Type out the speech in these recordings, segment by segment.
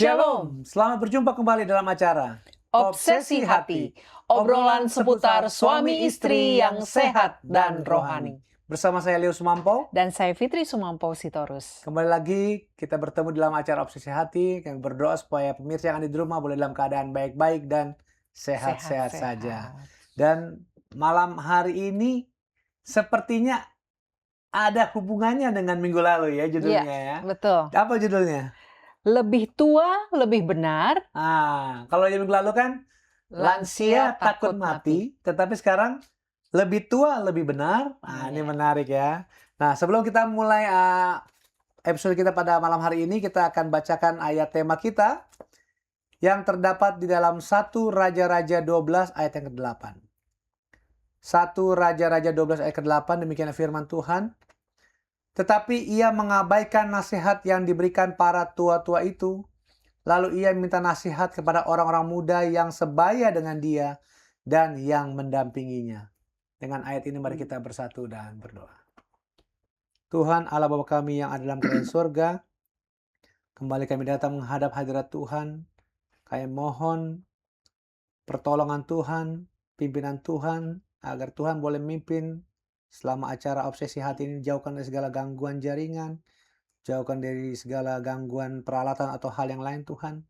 Shalom, selamat berjumpa kembali dalam acara Obsesi Hati, obrolan seputar suami istri yang sehat dan rohani. Bersama saya Leo Sumampo. Dan saya Fitri Sumampo Sitorus. Kembali lagi kita bertemu dalam acara Obsesi Hati. Kami berdoa supaya pemirsa yang ada di rumah boleh dalam keadaan baik-baik dan sehat-sehat saja. Dan malam hari ini sepertinya ada hubungannya dengan minggu lalu ya judulnya ya. Betul. Apa judulnya? Lebih tua, lebih benar. Kalau yang minggu lalu kan lansia takut mati, tetapi sekarang lebih tua lebih benar. Ini menarik ya. Nah, sebelum kita mulai episode kita pada malam hari ini, kita akan bacakan ayat tema kita yang terdapat di dalam 1 Raja-Raja 12 ayat yang ke-8. 1 Raja-Raja 12 ayat ke-8, demikian firman Tuhan. Tetapi ia mengabaikan nasihat yang diberikan para tua-tua itu. Lalu ia minta nasihat kepada orang-orang muda yang sebaya dengan dia dan yang mendampinginya. Dengan ayat ini mari kita bersatu dan berdoa. Tuhan Allah Bapa kami yang ada dalam kerajaan surga, kembali kami datang menghadap hadirat Tuhan. Kami mohon pertolongan Tuhan, pimpinan Tuhan, agar Tuhan boleh memimpin selama acara Obsesi Hati ini. Jauhkan dari segala gangguan jaringan, jauhkan dari segala gangguan peralatan atau hal yang lain Tuhan.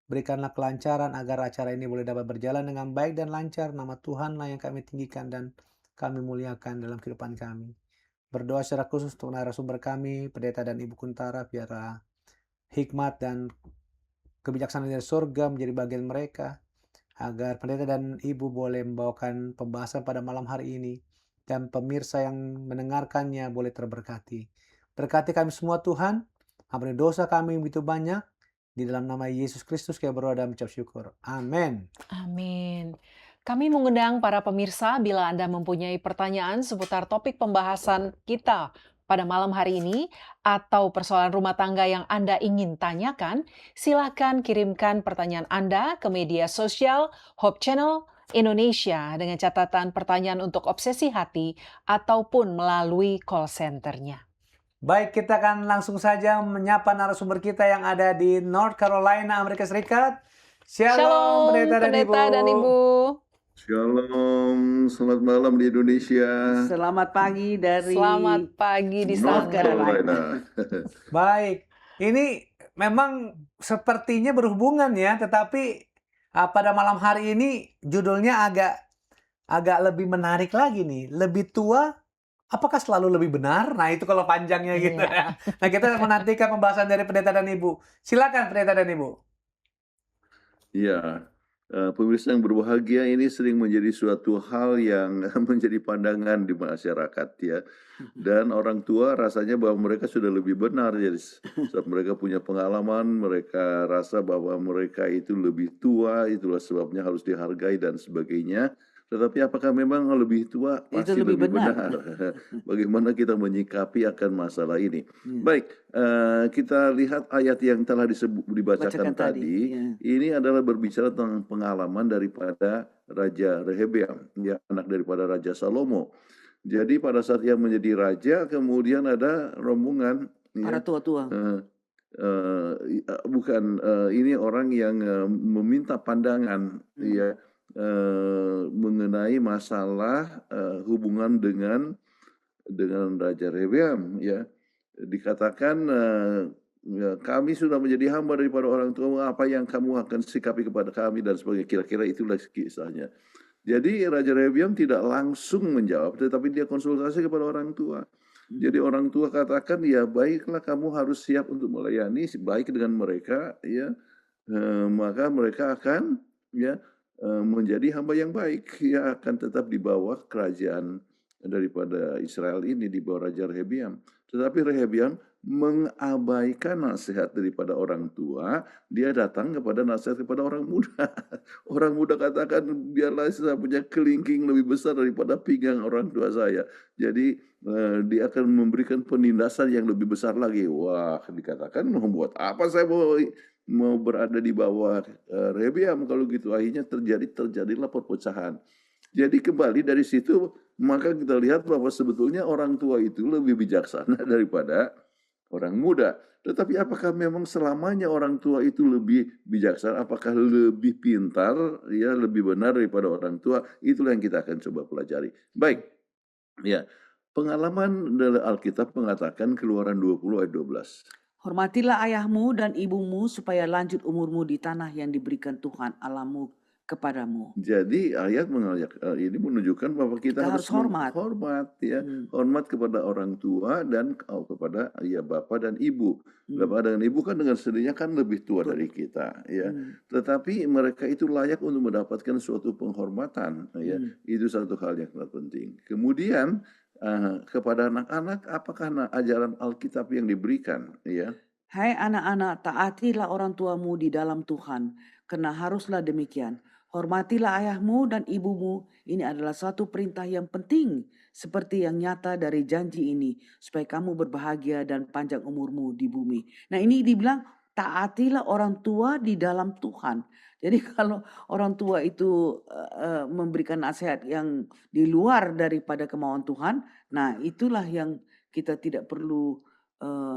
Berikanlah kelancaran agar acara ini boleh dapat berjalan dengan baik dan lancar. Nama Tuhanlah yang kami tinggikan dan kami muliakan dalam kehidupan kami. Berdoa secara khusus untuk narasumber kami, Pendeta dan Ibu Kuntara, biarlah hikmat dan kebijaksanaan dari surga menjadi bagian mereka. Agar Pendeta dan Ibu boleh membawakan pembahasan pada malam hari ini. Dan pemirsa yang mendengarkannya boleh terberkati. Berkati kami semua Tuhan. Ampuni dosa kami begitu banyak. Di dalam nama Yesus Kristus kami berdoa dan mengucap syukur. Amin. Amin. Kami mengundang para pemirsa bila Anda mempunyai pertanyaan seputar topik pembahasan kita pada malam hari ini atau persoalan rumah tangga yang Anda ingin tanyakan, silakan kirimkan pertanyaan Anda ke media sosial Hope Channel Indonesia dengan catatan pertanyaan untuk Obsesi Hati ataupun melalui call center-nya. Baik, kita akan langsung saja menyapa narasumber kita yang ada di North Carolina, Amerika Serikat. Shalom, Pendeta dan Ibu. Shalom, selamat malam di Indonesia. Selamat pagi dari di North Carolina. Baik, ini memang sepertinya berhubungan ya, tetapi pada malam hari ini judulnya agak lebih menarik lagi nih. Lebih tua, apakah selalu lebih benar? Nah itu kalau panjangnya gitu ya. Nah kita menantikan pembahasan dari Pendeta dan Ibu. Silakan Pendeta dan Ibu. Ya, pemirsa yang berbahagia, ini sering menjadi suatu hal yang menjadi pandangan di masyarakat ya. Dan orang tua rasanya bahwa mereka sudah lebih benar. Jadi saat mereka punya pengalaman, mereka rasa bahwa mereka itu lebih tua, itulah sebabnya harus dihargai dan sebagainya. Tetapi apakah memang lebih tua pasti lebih benar? Bagaimana kita menyikapi akan masalah ini? Baik, kita lihat ayat yang telah dibacakan tadi. Ini adalah berbicara tentang pengalaman daripada Raja Rehabeam, ya, anak daripada Raja Salomo. Jadi pada saat ia menjadi raja, kemudian ada rombongan para tua-tua. Ini orang yang meminta pandangan, ya. Mengenai masalah hubungan dengan Raja Rehabeam ya. Dikatakan kami sudah menjadi hamba daripada orang tua, apa yang kamu akan sikapi kepada kami dan sebagainya. Kira-kira itulah kisahnya. Jadi Raja Rehabeam tidak langsung menjawab, tetapi dia konsultasi kepada orang tua. Jadi orang tua katakan, ya baiklah, kamu harus siap untuk melayani baik dengan mereka ya. Maka mereka akan ya menjadi hamba yang baik, ya akan tetap di bawah kerajaan daripada Israel ini, di bawah Raja Rehabeam. Tetapi Rehabeam mengabaikan nasihat daripada orang tua, dia datang kepada nasihat kepada orang muda. Orang muda katakan, biarlah saya punya kelingking lebih besar daripada pinggang orang tua saya. Jadi dia akan memberikan penindasan yang lebih besar lagi. Wah, dikatakan membuat apa saya mau berada di bawah Rehabeam kalau gitu. Akhirnya terjadilah perpecahan. Jadi kembali dari situ, maka kita lihat bahwa sebetulnya orang tua itu lebih bijaksana daripada orang muda. Tetapi apakah memang selamanya orang tua itu lebih bijaksana? Apakah lebih pintar, ya, lebih benar daripada orang tua? Itulah yang kita akan coba pelajari. Baik, ya. Pengalaman dari Alkitab mengatakan Keluaran 20 ayat 12. Hormatilah ayahmu dan ibumu supaya lanjut umurmu di tanah yang diberikan Tuhan Allahmu kepadamu. Jadi ayat ini menunjukkan bahwa kita Kita harus harus hormat. hormat, ya, Hmm. hormat kepada orang tua dan kepada bapak dan ibu. Hmm. Bapak dan ibu kan dengan sendirinya kan lebih tua Betul. dari kita, ya. Hmm. Tetapi mereka itu layak untuk mendapatkan suatu penghormatan, ya. Hmm. Itu satu hal yang sangat penting. Kemudian kepada anak-anak, apakah ajaran Alkitab yang diberikan, ya? Hai anak-anak, taatilah orang tuamu di dalam Tuhan, karena haruslah demikian. Hormatilah ayahmu dan ibumu. Ini adalah satu perintah yang penting, seperti yang nyata dari janji ini, supaya kamu berbahagia dan panjang umurmu di bumi. Nah, ini dibilang taatilah orang tua di dalam Tuhan. Jadi kalau orang tua itu memberikan nasihat yang di luar daripada kemauan Tuhan, nah itulah yang kita tidak perlu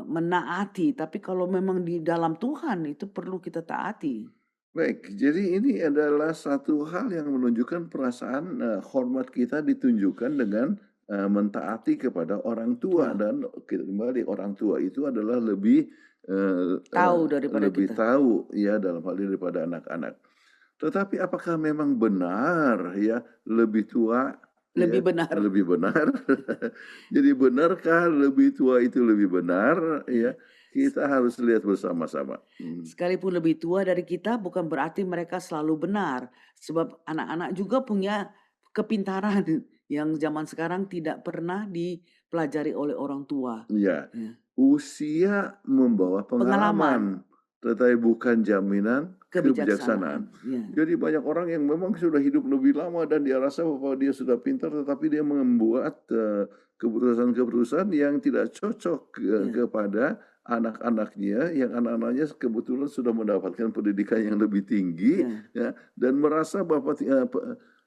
menaati. Tapi kalau memang di dalam Tuhan itu perlu kita taati. Baik, jadi ini adalah satu hal yang menunjukkan perasaan hormat kita ditunjukkan dengan mentaati kepada orang tua, dan kembali orang tua itu adalah lebih Tahu daripada lebih kita. tahu, ya, dalam hal ini daripada anak-anak. Tetapi apakah memang benar, ya, lebih tua, Lebih ya, benar. lebih benar? Jadi benarkah lebih tua itu lebih benar, ya? Kita harus lihat bersama-sama. Sekalipun lebih tua dari kita bukan berarti mereka selalu benar. Sebab anak-anak juga punya kepintaran yang zaman sekarang tidak pernah dipelajari oleh orang tua. Ya, Ya. usia membawa pengalaman, tetapi bukan jaminan kebijaksanaan. Ya. Jadi banyak orang yang memang sudah hidup lebih lama dan dia rasa bahwa dia sudah pintar, tetapi dia membuat keputusan-keputusan yang tidak cocok kepada anak-anaknya, yang anak-anaknya kebetulan sudah mendapatkan pendidikan yang lebih tinggi, ya, dan merasa bahwa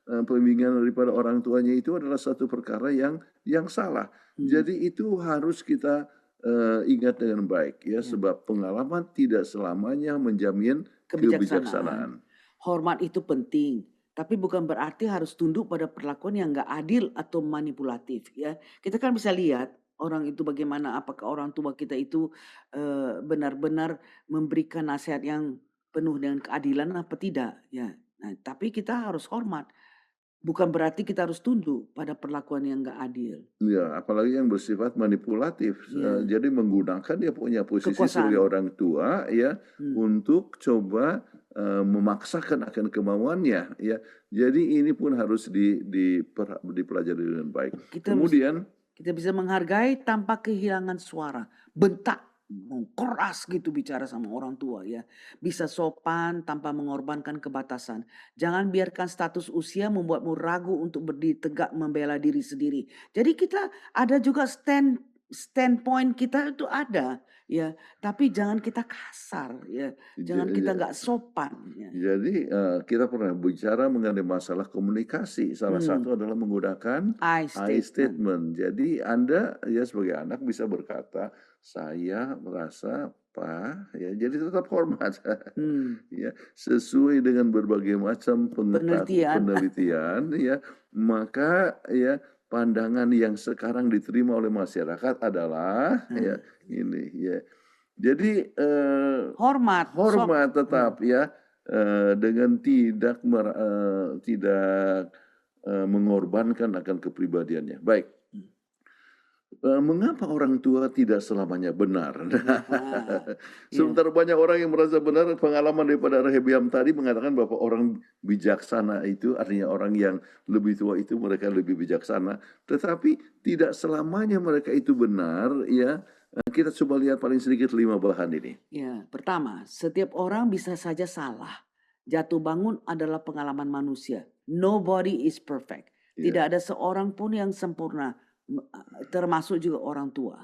pembimbingan daripada orang tuanya itu adalah satu perkara yang salah. Jadi itu harus kita ingat dengan baik, ya, sebab pengalaman tidak selamanya menjamin kebijaksanaan. Hormat itu penting, tapi bukan berarti harus tunduk pada perlakuan yang nggak adil atau manipulatif, ya. Kita kan bisa lihat orang itu bagaimana, apakah orang tua kita itu benar-benar memberikan nasihat yang penuh dengan keadilan apa tidak, ya. Nah, tapi kita harus hormat. Bukan berarti kita harus tunduk pada perlakuan yang nggak adil. Ya, apalagi yang bersifat manipulatif. Jadi menggunakan dia punya posisi Kekuasaan. sebagai orang tua, ya, untuk coba memaksakan akan kemauannya, ya. Jadi ini pun harus dipelajari dengan baik. Kemudian Kita bisa menghargai tanpa kehilangan suara. Bentak, keras gitu bicara sama orang tua, ya. Bisa sopan tanpa mengorbankan kebatasan. Jangan biarkan status usia membuatmu ragu untuk berdiri tegak membela diri sendiri. Jadi kita ada juga standpoint kita itu ada, ya. Tapi jangan kita kasar, ya. Jangan kita nggak sopan, ya. Jadi kita pernah bicara mengenai masalah komunikasi. Salah satu adalah menggunakan I statement. Jadi Anda, ya, sebagai anak bisa berkata, saya merasa Pak, ya, jadi tetap hormat, ya, sesuai dengan berbagai macam penelitian, ya, maka, ya, pandangan yang sekarang diterima oleh masyarakat adalah, ya, ini, ya. Jadi hormat tetap, ya, dengan tidak mengorbankan akan kepribadiannya. Baik. Mengapa orang tua tidak selamanya benar? Sementara banyak orang yang merasa benar, pengalaman daripada Rehabeam tadi mengatakan bahwa orang bijaksana itu, artinya orang yang lebih tua itu mereka lebih bijaksana. Tetapi tidak selamanya mereka itu benar, ya. Kita coba lihat paling sedikit 5 bahan ini. Ya, pertama, setiap orang bisa saja salah. Jatuh bangun adalah pengalaman manusia. Nobody is perfect. Tidak ada seorang pun yang sempurna, termasuk juga orang tua.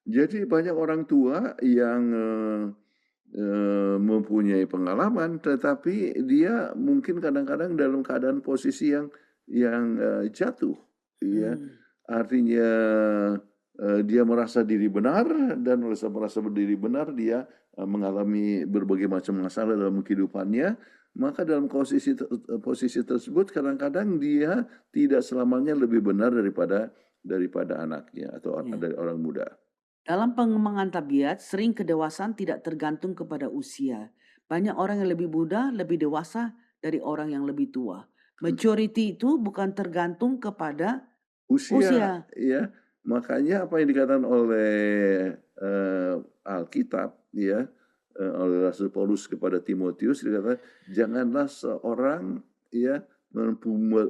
Jadi banyak orang tua yang mempunyai pengalaman, tetapi dia mungkin kadang-kadang dalam keadaan posisi yang jatuh, ya. Artinya dia merasa diri benar, dan oleh sebab merasa diri benar dia mengalami berbagai macam masalah dalam kehidupannya. Maka dalam posisi tersebut kadang-kadang dia tidak selamanya lebih benar daripada anaknya atau Ya. dari orang muda. Dalam pengembangan tabiat, sering kedewasaan tidak tergantung kepada usia. Banyak orang yang lebih muda, lebih dewasa dari orang yang lebih tua. Maturity itu bukan tergantung kepada Usia, usia. ya. Makanya apa yang dikatakan oleh Alkitab, ya, oleh Rasul Paulus kepada Timotius, dikatakan, "Janganlah seorang, ya,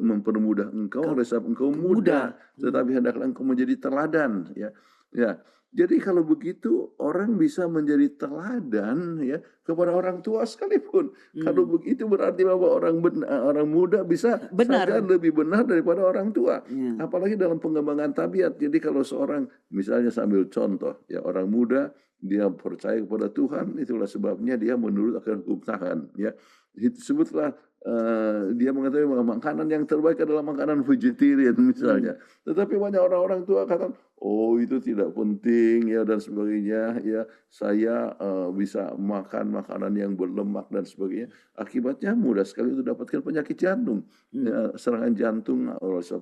mempermudah engkau oleh sebab engkau muda, Muda. tetapi hendaklah engkau menjadi teladan." Ya. Ya. Jadi kalau begitu orang bisa menjadi teladan, ya, kepada orang tua sekalipun. Kalau begitu berarti bahwa orang muda bisa saja Benar. lebih benar daripada orang tua. Ya. Apalagi dalam pengembangan tabiat. Jadi kalau seorang, misalnya sambil contoh, ya, orang muda dia percaya kepada Tuhan, itulah sebabnya dia menurut akan hukum Tuhan, ya. Sebutlah dia mengatakan bahwa makanan yang terbaik adalah makanan vegetarian misalnya. Tetapi banyak orang-orang tua katakan, oh itu tidak penting, ya, dan sebagainya, ya, saya bisa makan makanan yang berlemak dan sebagainya. Akibatnya mudah sekali untuk dapatkan penyakit jantung, ya, serangan jantung,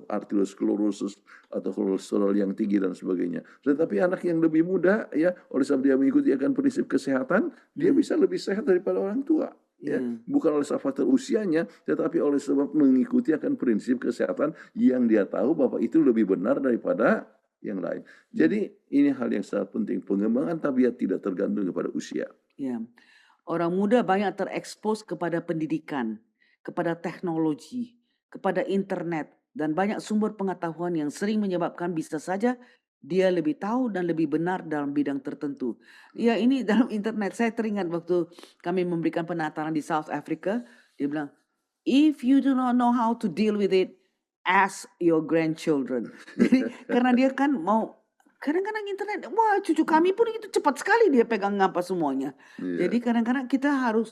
arteriosklerosis atau kolesterol yang tinggi dan sebagainya. Tetapi anak yang lebih muda, ya, oleh sebab dia mengikuti akan prinsip kesehatan, dia bisa lebih sehat daripada orang tua. Ya, bukan oleh sebab faktor usianya, tetapi oleh sebab mengikuti akan prinsip kesehatan yang dia tahu bahwa itu lebih benar daripada yang lain. Jadi ini hal yang sangat penting. Pengembangan tabiat tidak tergantung kepada usia. Ya. Orang muda banyak terekspos kepada pendidikan, kepada teknologi, kepada internet, dan banyak sumber pengetahuan yang sering menyebabkan bisa saja dia lebih tahu dan lebih benar dalam bidang tertentu. Ya, ini dalam internet. Saya teringat waktu kami memberikan penataran di South Africa, dia bilang, if you do not know how to deal with it, ask your grandchildren. Jadi karena dia kan mau, kadang-kadang internet, wah cucu kami pun itu cepat sekali dia pegang apa semuanya. Iya. Jadi kadang-kadang kita harus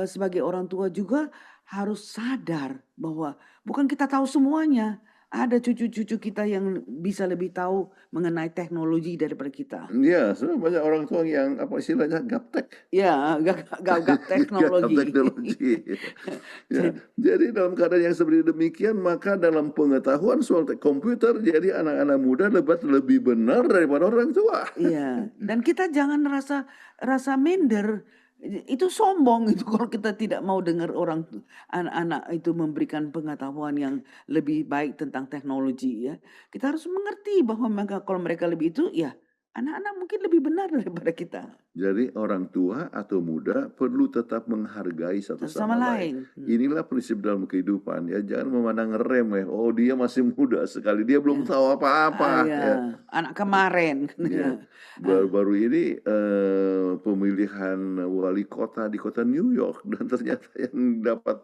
sebagai orang tua juga harus sadar bahwa bukan kita tahu semuanya. Ada cucu-cucu kita yang bisa lebih tahu mengenai teknologi daripada kita. Iya, sebenarnya banyak orang tua yang apa istilahnya gaptek. Ya, gagap Gagap teknologi. teknologi. Ya, jadi dalam keadaan yang seperti demikian, maka dalam pengetahuan soal komputer, jadi anak-anak muda lebih benar daripada orang tua. Iya, dan kita jangan rasa minder. Itu sombong itu kalau kita tidak mau dengar anak-anak itu memberikan pengetahuan yang lebih baik tentang teknologi, ya. Kita harus mengerti bahwa kalau mereka lebih itu, ya anak-anak mungkin lebih benar daripada kita. Jadi orang tua atau muda perlu tetap menghargai satu Sama sama lain. lain. Inilah prinsip dalam kehidupan, ya. Jangan memandang remeh. Oh, dia masih muda sekali, dia belum tahu apa-apa. Ya. Anak kemarin. Ya. Baru-baru ini pemilihan wali kota di kota New York, dan ternyata yang dapat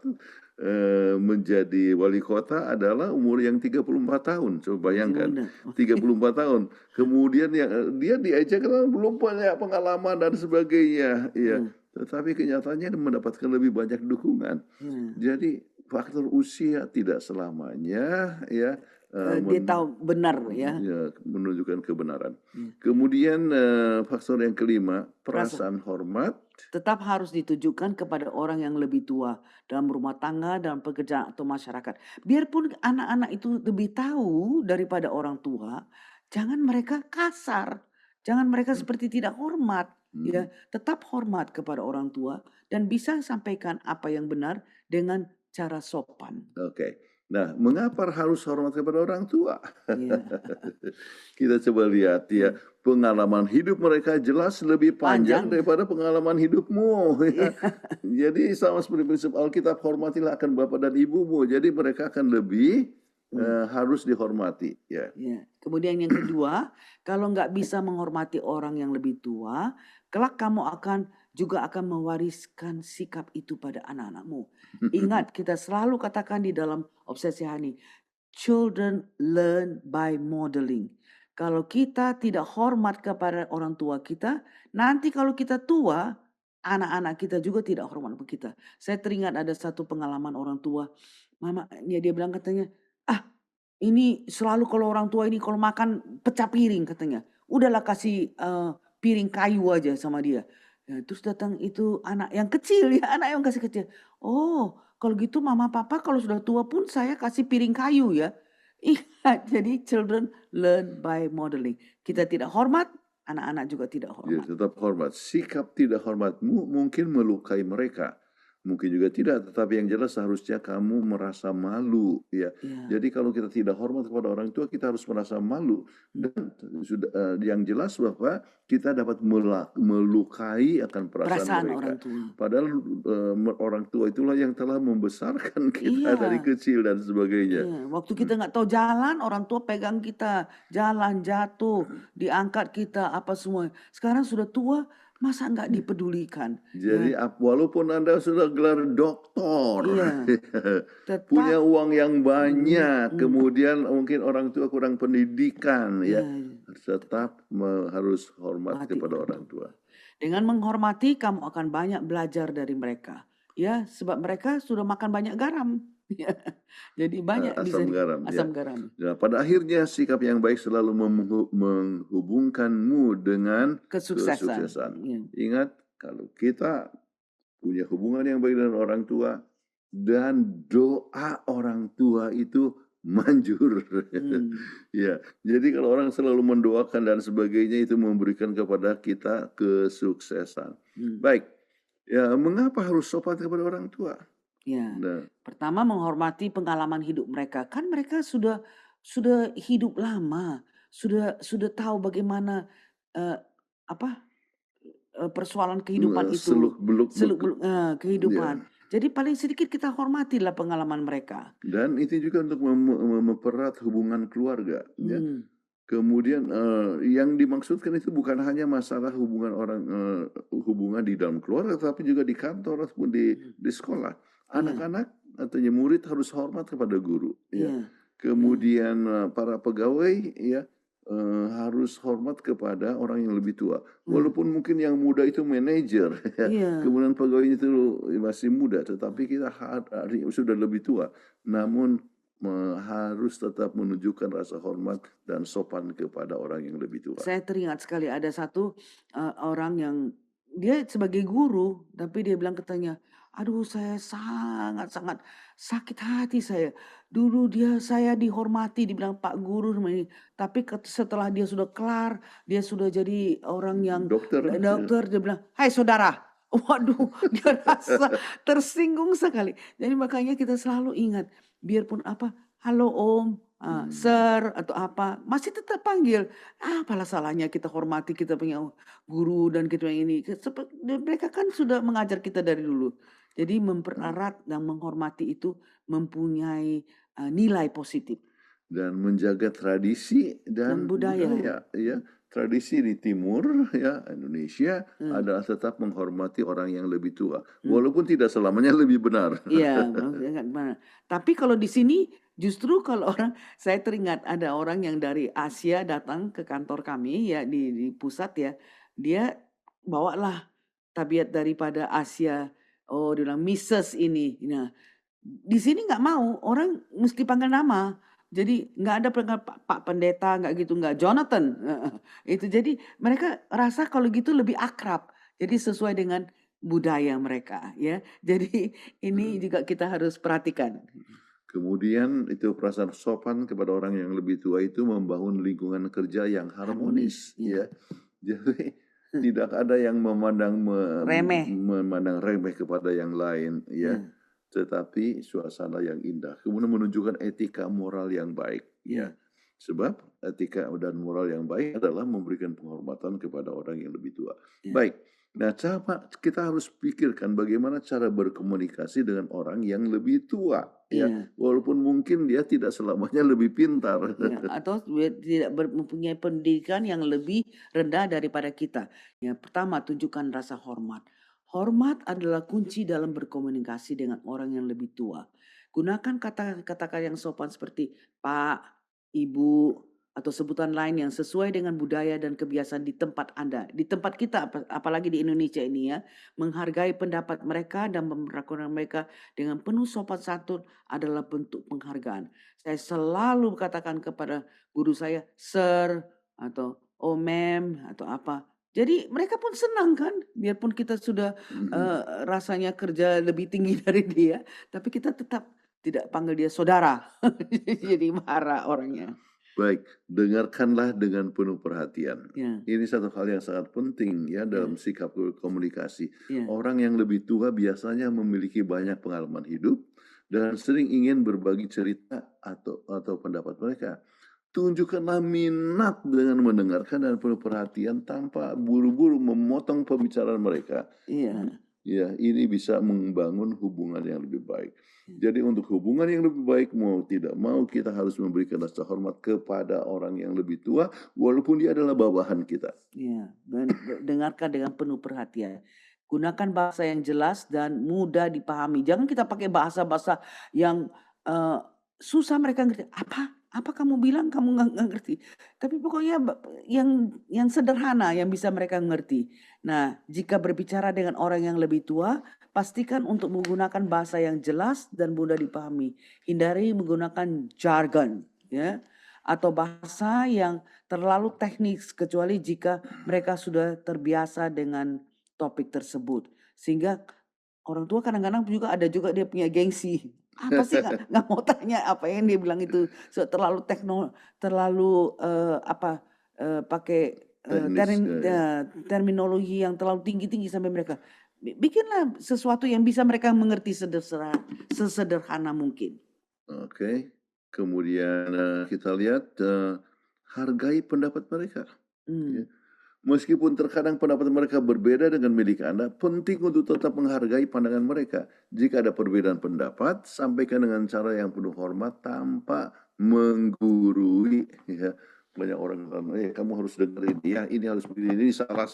menjadi wali kota adalah umur yang 34 tahun. Coba bayangkan, 34 tahun. Kemudian dia diajak karena belum punya pengalaman dan sebagainya. Ya. Tetapi kenyataannya mendapatkan lebih banyak dukungan. Jadi faktor usia tidak selamanya, ya, dia tahu benar, ya. menunjukkan kebenaran. Kemudian faktor yang kelima, perasaan hormat tetap harus ditujukan kepada orang yang lebih tua dalam rumah tangga, dalam pekerjaan atau masyarakat. Biarpun anak-anak itu lebih tahu daripada orang tua, jangan mereka kasar, jangan mereka seperti tidak hormat. Ya, tetap hormat kepada orang tua dan bisa sampaikan apa yang benar dengan cara sopan. Oke. Nah, mengapa harus hormat kepada orang tua? Iya. Kita coba lihat, ya, pengalaman hidup mereka jelas lebih panjang daripada pengalaman hidupmu. Ya. Jadi sama seperti prinsip Alkitab, hormatilah akan bapak dan ibumu. Jadi mereka akan lebih harus dihormati. Ya. Kemudian yang kedua, kalau nggak bisa menghormati orang yang lebih tua, kelak kamu juga akan mewariskan sikap itu pada anak-anakmu. Ingat, kita selalu katakan di dalam obsesi Hani, children learn by modeling. Kalau kita tidak hormat kepada orang tua kita, nanti kalau kita tua, anak-anak kita juga tidak hormat kepada kita. Saya teringat ada satu pengalaman orang tua, mamanya dia bilang katanya, ini selalu kalau orang tua ini kalau makan pecah piring katanya. udahlah kasih piring kayu aja sama dia. Ya, terus datang itu anak yang kecil ya, anak yang kasih kecil. Oh, kalau gitu mama papa kalau sudah tua pun saya kasih piring kayu ya. Iya, jadi children learn by modeling. Kita tidak hormat, anak-anak juga tidak Ya, hormat. tetap hormat. Sikap tidak hormatmu mungkin melukai mereka. Mungkin juga tidak, tetapi yang jelas seharusnya kamu merasa malu, ya. Ya. Jadi kalau kita tidak hormat kepada orang tua, kita harus merasa malu. Dan yang jelas bahwa kita dapat melukai akan perasaan Perasaan mereka. orang tua. Padahal orang tua itulah yang telah membesarkan kita dari Iya. kecil dan sebagainya. Iya, waktu kita nggak tahu jalan, orang tua pegang kita, jalan jatuh, diangkat kita, apa semua. Sekarang sudah tua, masa nggak dipedulikan? Jadi Ya, walaupun Anda sudah gelar doktor, iya, punya tetap. uang yang banyak, Mm, kemudian mungkin orang tua kurang pendidikan, ya, iya, tetap harus hormat mati kepada orang orang tua. tua. Dengan menghormati, kamu akan banyak belajar dari mereka. Ya, sebab mereka sudah makan banyak garam. Ya, jadi banyak bisa Asam garam, ya. asam garam. Nah, pada akhirnya sikap yang baik selalu menghubungkanmu dengan Kesuksesan. kesuksesan. Iya. Ingat, kalau kita punya hubungan yang baik dengan orang tua dan doa orang tua itu manjur. Hmm. Ya, jadi kalau orang selalu mendoakan dan sebagainya itu memberikan kepada kita kesuksesan. Hmm. Baik, ya mengapa harus sopan kepada orang tua? Ya, Nah, pertama menghormati pengalaman hidup mereka. Kan mereka sudah hidup lama, sudah tahu bagaimana apa persoalan kehidupan itu, seluk-beluk seluk-beluk ya. kehidupan. Jadi paling sedikit kita hormatilah pengalaman mereka. Dan itu juga untuk mempererat hubungan keluarga, ya. Hmm. Kemudian yang dimaksudkan itu bukan hanya masalah hubungan hubungan di dalam keluarga, tapi juga di kantor ataupun di sekolah. Iya, Anak-anak atau murid harus hormat kepada guru, ya. iya, Kemudian para pegawai, ya, harus hormat kepada orang yang lebih tua. Walaupun mungkin yang muda itu manajer, ya, iya. kemudian pegawai itu masih muda, tetapi kita sudah lebih tua. Namun harus tetap menunjukkan rasa hormat dan sopan kepada orang yang lebih tua. Saya teringat sekali ada satu orang yang dia sebagai guru, tapi dia bilang katanya, aduh saya sangat-sangat sakit hati saya. Dulu saya dihormati, dibilang Pak Guru sama ini. Tapi setelah dia sudah kelar, dia sudah jadi orang yang Dokter, ya. dokter, dia bilang, hai saudara. Waduh, dia rasa tersinggung sekali. Jadi makanya kita selalu ingat, biarpun apa, halo Om, Sir atau apa, masih tetap panggil. Apalah salahnya kita hormati kita punya guru dan kita yang ini. Mereka kan sudah mengajar kita dari dulu. Jadi mempererat dan menghormati itu mempunyai nilai positif. Dan menjaga tradisi dan budaya, ya. Tradisi di timur, ya, Indonesia adalah tetap menghormati orang yang lebih tua, walaupun tidak selamanya lebih benar. Iya, tapi kalau di sini justru kalau saya teringat ada orang yang dari Asia datang ke kantor kami ya di pusat ya, dia bawalah tabiat daripada Asia. Oh, dia bilang Mrs. ini. Nah, di sini nggak mau, orang mesti panggil nama. Jadi nggak ada panggil Pak Pendeta, nggak gitu, nggak Jonathan. Itu jadi mereka rasa kalau gitu lebih akrab. Jadi sesuai dengan budaya mereka ya. Jadi ini juga kita harus perhatikan. Kemudian itu perasaan sopan kepada orang yang lebih tua itu membangun lingkungan kerja yang harmonis, ya. Jadi tidak ada yang memandang remeh kepada yang lain, ya. Tetapi suasana yang indah, kemudian menunjukkan etika moral yang baik, ya. Sebab etika dan moral yang baik adalah memberikan penghormatan kepada orang yang lebih tua. Baik. Nah, kita harus pikirkan bagaimana cara berkomunikasi dengan orang yang lebih tua, ya. Walaupun mungkin dia tidak selamanya lebih pintar. Atau tidak mempunyai pendidikan yang lebih rendah daripada kita. Yang pertama, tunjukkan rasa hormat. Hormat adalah kunci dalam berkomunikasi dengan orang yang lebih tua. Gunakan kata-kata yang sopan seperti Pak, Ibu, atau sebutan lain yang sesuai dengan budaya dan kebiasaan di tempat Anda. Di tempat kita, apalagi di Indonesia ini ya, menghargai pendapat mereka dan memperlakukan mereka dengan penuh sopan santun adalah bentuk penghargaan. Saya selalu katakan kepada guru saya, Sir, atau oh ma'am atau apa. Jadi mereka pun senang kan, biarpun kita sudah rasanya kerja lebih tinggi dari dia, tapi kita tetap tidak panggil dia saudara. Jadi marah orangnya. Baik, dengarkanlah dengan penuh perhatian. Ya, Ini satu hal yang sangat penting ya ya, dalam sikap berkomunikasi. ya, Orang yang lebih tua biasanya memiliki banyak pengalaman hidup dan sering ingin berbagi cerita atau pendapat mereka. Tunjukkanlah minat dengan mendengarkan dan penuh perhatian tanpa buru-buru memotong pembicaraan mereka. iya. Ya, ini bisa membangun hubungan yang lebih baik. Jadi untuk hubungan yang lebih baik, mau tidak mau kita harus memberikan rasa hormat kepada orang yang lebih tua, walaupun dia adalah bawahan kita. Iya, dengarkan dengan penuh perhatian. Gunakan bahasa yang jelas dan mudah dipahami. Jangan kita pakai bahasa-bahasa yang susah mereka ngerti. Apa kamu bilang, kamu nggak ngerti. Tapi pokoknya yang sederhana yang bisa mereka ngerti. Nah, jika berbicara dengan orang yang lebih tua, pastikan untuk menggunakan bahasa yang jelas dan mudah dipahami. Hindari menggunakan jargon, ya, atau bahasa yang terlalu teknis, kecuali jika mereka sudah terbiasa dengan topik tersebut. Sehingga orang tua kadang-kadang juga ada juga dia punya gengsi. Apa sih, nggak mau tanya apa yang dia bilang itu terlalu terlalu pakai Teknis. terminologi yang terlalu tinggi-tinggi sampai mereka bikinlah sesuatu yang bisa mereka mengerti sesederhana mungkin. Oke. Kemudian kita lihat hargai pendapat mereka. Ya. Hmm. Meskipun terkadang pendapat mereka berbeda dengan milik Anda, penting untuk tetap menghargai pandangan mereka. Jika ada perbedaan pendapat, sampaikan dengan cara yang penuh hormat tanpa menggurui. Ya. Banyak orang bilang, kamu harus dengerin, ya ini harus begini, ini salah.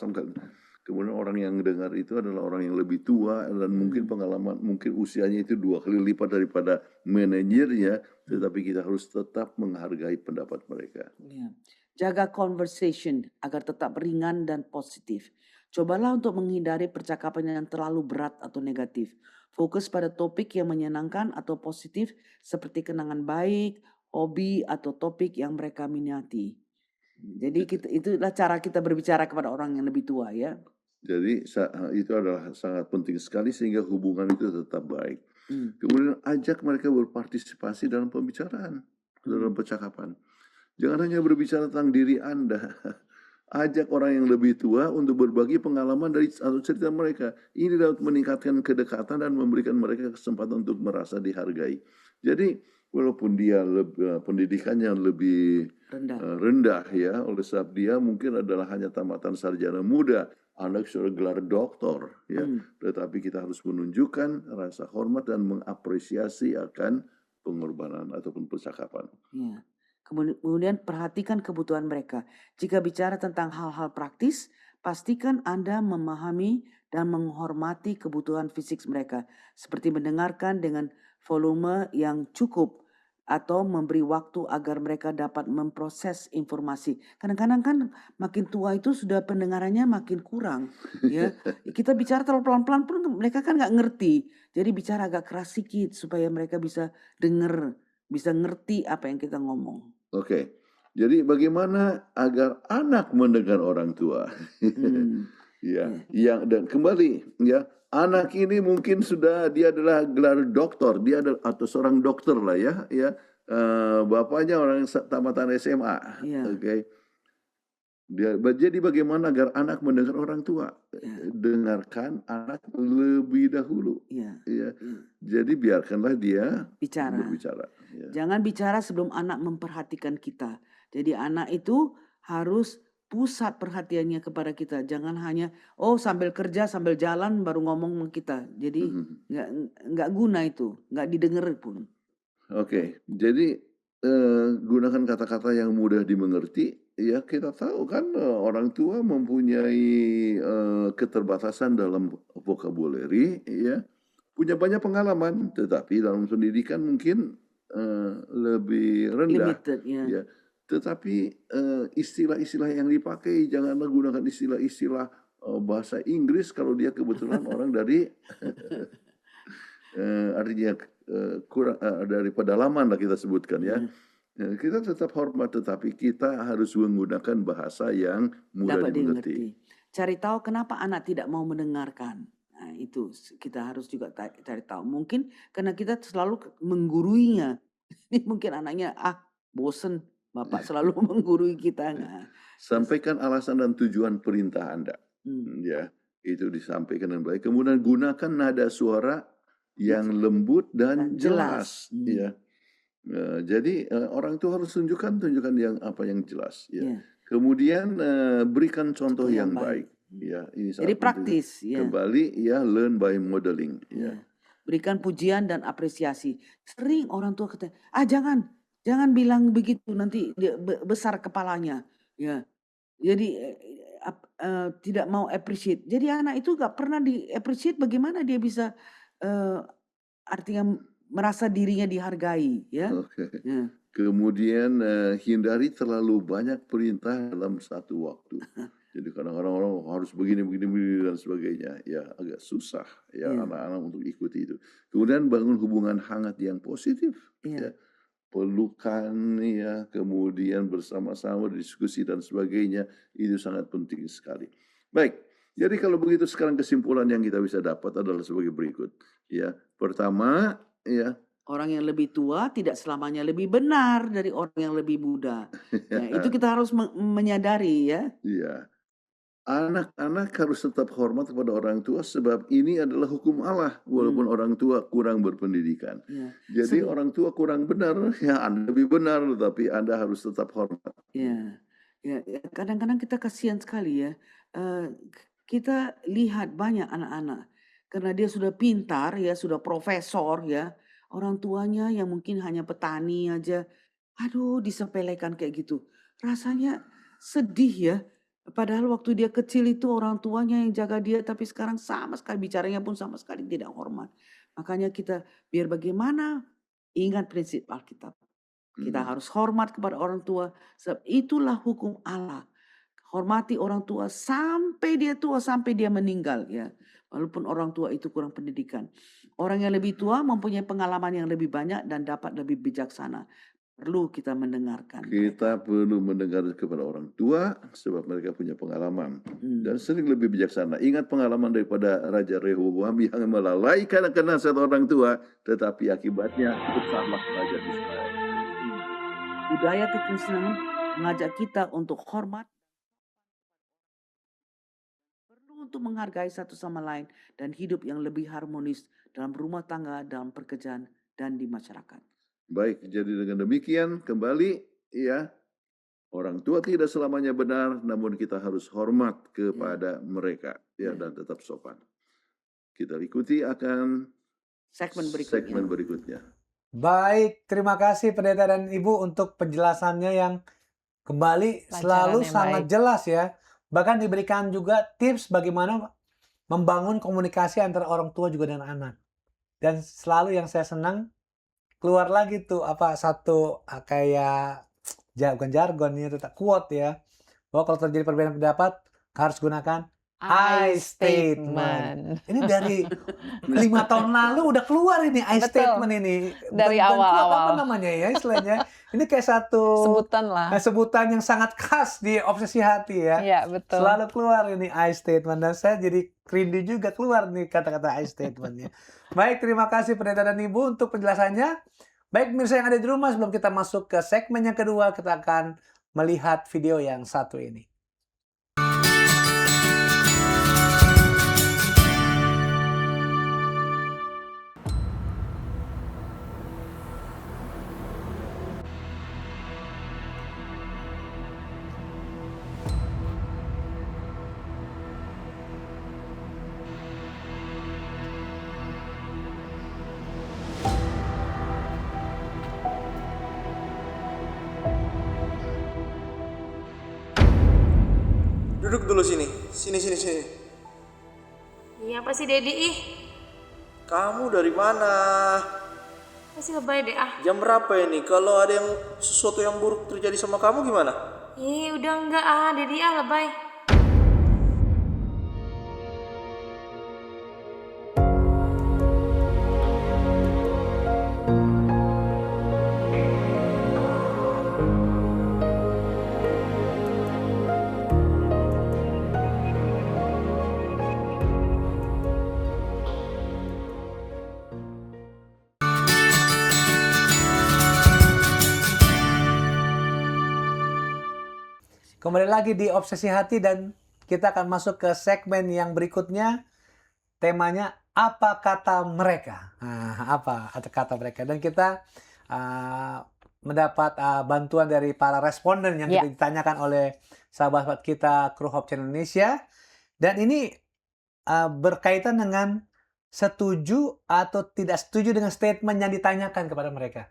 Kemudian orang yang dengar itu adalah orang yang lebih tua dan mungkin pengalaman, mungkin usianya itu 2 kali lipat daripada manajernya, tetapi kita harus tetap menghargai pendapat mereka. Ya. Jaga conversation agar tetap ringan dan positif. Cobalah untuk menghindari percakapan yang terlalu berat atau negatif. Fokus pada topik yang menyenangkan atau positif seperti kenangan baik, hobi, atau topik yang mereka minati. Jadi itulah cara kita berbicara kepada orang yang lebih tua ya. Jadi itu adalah sangat penting sekali sehingga hubungan itu tetap baik. Hmm. Kemudian ajak mereka berpartisipasi dalam pembicaraan, dalam percakapan. Jangan hanya berbicara tentang diri Anda. Ajak orang yang lebih tua untuk berbagi pengalaman dari atau cerita mereka. Ini dapat meningkatkan kedekatan dan memberikan mereka kesempatan untuk merasa dihargai. Jadi walaupun dia pendidikannya lebih rendah ya, oleh sebab dia mungkin adalah hanya tamatan sarjana muda, anak sudah gelar doktor ya, tetapi kita harus menunjukkan rasa hormat dan mengapresiasi akan pengorbanan ataupun percakapan. Ya. Kemudian perhatikan kebutuhan mereka. Jika bicara tentang hal-hal praktis, pastikan Anda memahami dan menghormati kebutuhan fisik mereka, seperti mendengarkan dengan volume yang cukup atau memberi waktu agar mereka dapat memproses informasi. Kadang-kadang kan makin tua itu sudah pendengarannya makin kurang, ya. Kita bicara terlalu pelan-pelan pun mereka kan nggak ngerti. Jadi bicara agak keras sedikit supaya mereka bisa dengar, bisa ngerti apa yang kita ngomong. Oke. Jadi bagaimana agar anak mendengar orang tua? Ya, dan kembali ya, anak ini mungkin dia adalah gelar doktor, dia adalah atau seorang dokter lah ya. Bapaknya orang tamatan SMA. Oke. Jadi bagaimana agar anak mendengar orang tua? Dengarkan anak lebih dahulu. Ya. Jadi biarkanlah dia berbicara. Ya. Jangan bicara sebelum anak memperhatikan kita. Jadi anak itu harus pusat perhatiannya kepada kita. Jangan hanya sambil kerja, sambil jalan baru ngomong sama kita. Jadi nggak guna itu, nggak didengar pun. Oke. Jadi gunakan kata-kata yang mudah dimengerti. Ya kita tahu kan orang tua mempunyai keterbatasan dalam vocabulary, ya punya banyak pengalaman, tetapi dalam pendidikan mungkin lebih rendah. Limited, ya. Tetapi istilah-istilah yang dipakai janganlah gunakan istilah-istilah bahasa Inggris kalau dia kebetulan orang dari artinya kurang dari pedalaman lah kita sebutkan ya. Ya, kita tetap hormat, tetapi kita harus menggunakan bahasa yang mudah Dapat dimengerti. dimengerti. Cari tahu kenapa anak tidak mau mendengarkan. Nah, itu kita harus juga cari tahu. Mungkin karena kita selalu mengguruinya. Mungkin anaknya bosen Bapak selalu menggurui kita. Nah, Sampaikan alasan dan tujuan perintah Anda. Ya, itu disampaikan dengan baik. Kemudian gunakan nada suara yang lembut dan jelas. Ya. Jadi orang tua harus tunjukkan yang jelas. Ya. Ya. Kemudian berikan contoh yang baik. Ya, ini Jadi sangat praktis. penting. Ya. Kembali ya, learn by modeling. Ya. Berikan pujian dan apresiasi. Sering orang tua kata, jangan bilang begitu, nanti dia besar kepalanya. Ya. Jadi tidak mau appreciate. Jadi anak itu gak pernah di appreciate, bagaimana dia bisa artinya merasa dirinya dihargai. Ya. Ya. Kemudian hindari terlalu banyak perintah dalam satu waktu. Jadi kadang-kadang orang harus begini dan sebagainya. Ya, agak susah ya anak-anak untuk ikuti itu. Kemudian bangun hubungan hangat yang positif. Ya. Pelukan ya, kemudian bersama-sama diskusi dan sebagainya, itu sangat penting sekali. Baik, jadi kalau begitu sekarang kesimpulan yang kita bisa dapat adalah sebagai berikut. Ya, pertama ya, orang yang lebih tua tidak selamanya lebih benar dari orang yang lebih muda. Nah, itu kita harus menyadari ya. Iya. Anak-anak harus tetap hormat kepada orang tua sebab ini adalah hukum Allah walaupun orang tua kurang berpendidikan. Jadi orang tua kurang benar, ya Anda lebih benar, tapi Anda harus tetap hormat. Ya, kadang-kadang kita kasihan sekali ya. Kita lihat banyak anak-anak karena dia sudah pintar ya, sudah profesor ya. Orang tuanya yang mungkin hanya petani aja, disepelekan kayak gitu. Rasanya sedih ya. Padahal waktu dia kecil itu orang tuanya yang jaga dia, tapi sekarang sama sekali bicaranya pun sama sekali tidak hormat. Makanya kita biar bagaimana ingat prinsip Alkitab. Kita harus hormat kepada orang tua, sebab itulah hukum Allah. Hormati orang tua sampai dia tua, sampai dia meninggal ya. Walaupun orang tua itu kurang pendidikan. Orang yang lebih tua mempunyai pengalaman yang lebih banyak dan dapat lebih bijaksana. Perlu kita mendengarkan. Kita perlu mendengar kepada orang tua sebab mereka punya pengalaman dan sering lebih bijaksana. Ingat pengalaman daripada Raja Rehoboam yang melalaikan nasihat orang tua, tetapi akibatnya besarlah Raja Israel. Budaya kekristenan mengajak kita untuk hormat, perlu untuk menghargai satu sama lain dan hidup yang lebih harmonis dalam rumah tangga, dalam pekerjaan dan di masyarakat. Baik, jadi dengan demikian kembali ya, orang tua tidak selamanya benar, namun kita harus hormat kepada mereka ya, dan tetap sopan. Kita ikuti akan segmen berikutnya. Baik, terima kasih Pendeta dan Ibu untuk penjelasannya yang kembali selalu sangat jelas ya. Bahkan diberikan juga tips bagaimana membangun komunikasi antara orang tua juga dengan anak. Dan selalu yang saya senang keluar lagi tuh satu kayak bukan jargon ya, tetap quote ya, bahwa kalau terjadi perbedaan pendapat harus gunakan I statement. Ini dari 5 tahun lalu udah keluar ini I statement ini dari awal-awal. Apa namanya ya istilahnya? Ini kayak satu sebutan lah. Sebutan yang sangat khas di Obsesi Hati ya. Iya, betul. Selalu keluar ini I statement dan saya jadi rindu juga keluar nih kata-kata I statementnya. Baik, terima kasih Pendeta dan Ibu untuk penjelasannya. Baik pemirsa yang ada di rumah, sebelum kita masuk ke segmen yang kedua, kita akan melihat video yang satu ini. Duduk dulu sini. Sini. Iya, apa sih Dedi? Kamu dari mana? Masih lebay deh Jam berapa ini? Kalau ada sesuatu yang buruk terjadi sama kamu gimana? Udah enggak Dedi lebay. kembali lagi di Obsesi Hati dan kita akan masuk ke segmen yang berikutnya. Temanya apa kata mereka? Nah, apa kata mereka? Dan kita mendapat bantuan dari para responden yang Ya. kita ditanyakan oleh sahabat-sahabat kita Kru Hope Channel Indonesia. Dan ini berkaitan dengan setuju atau tidak setuju dengan statement yang ditanyakan kepada mereka.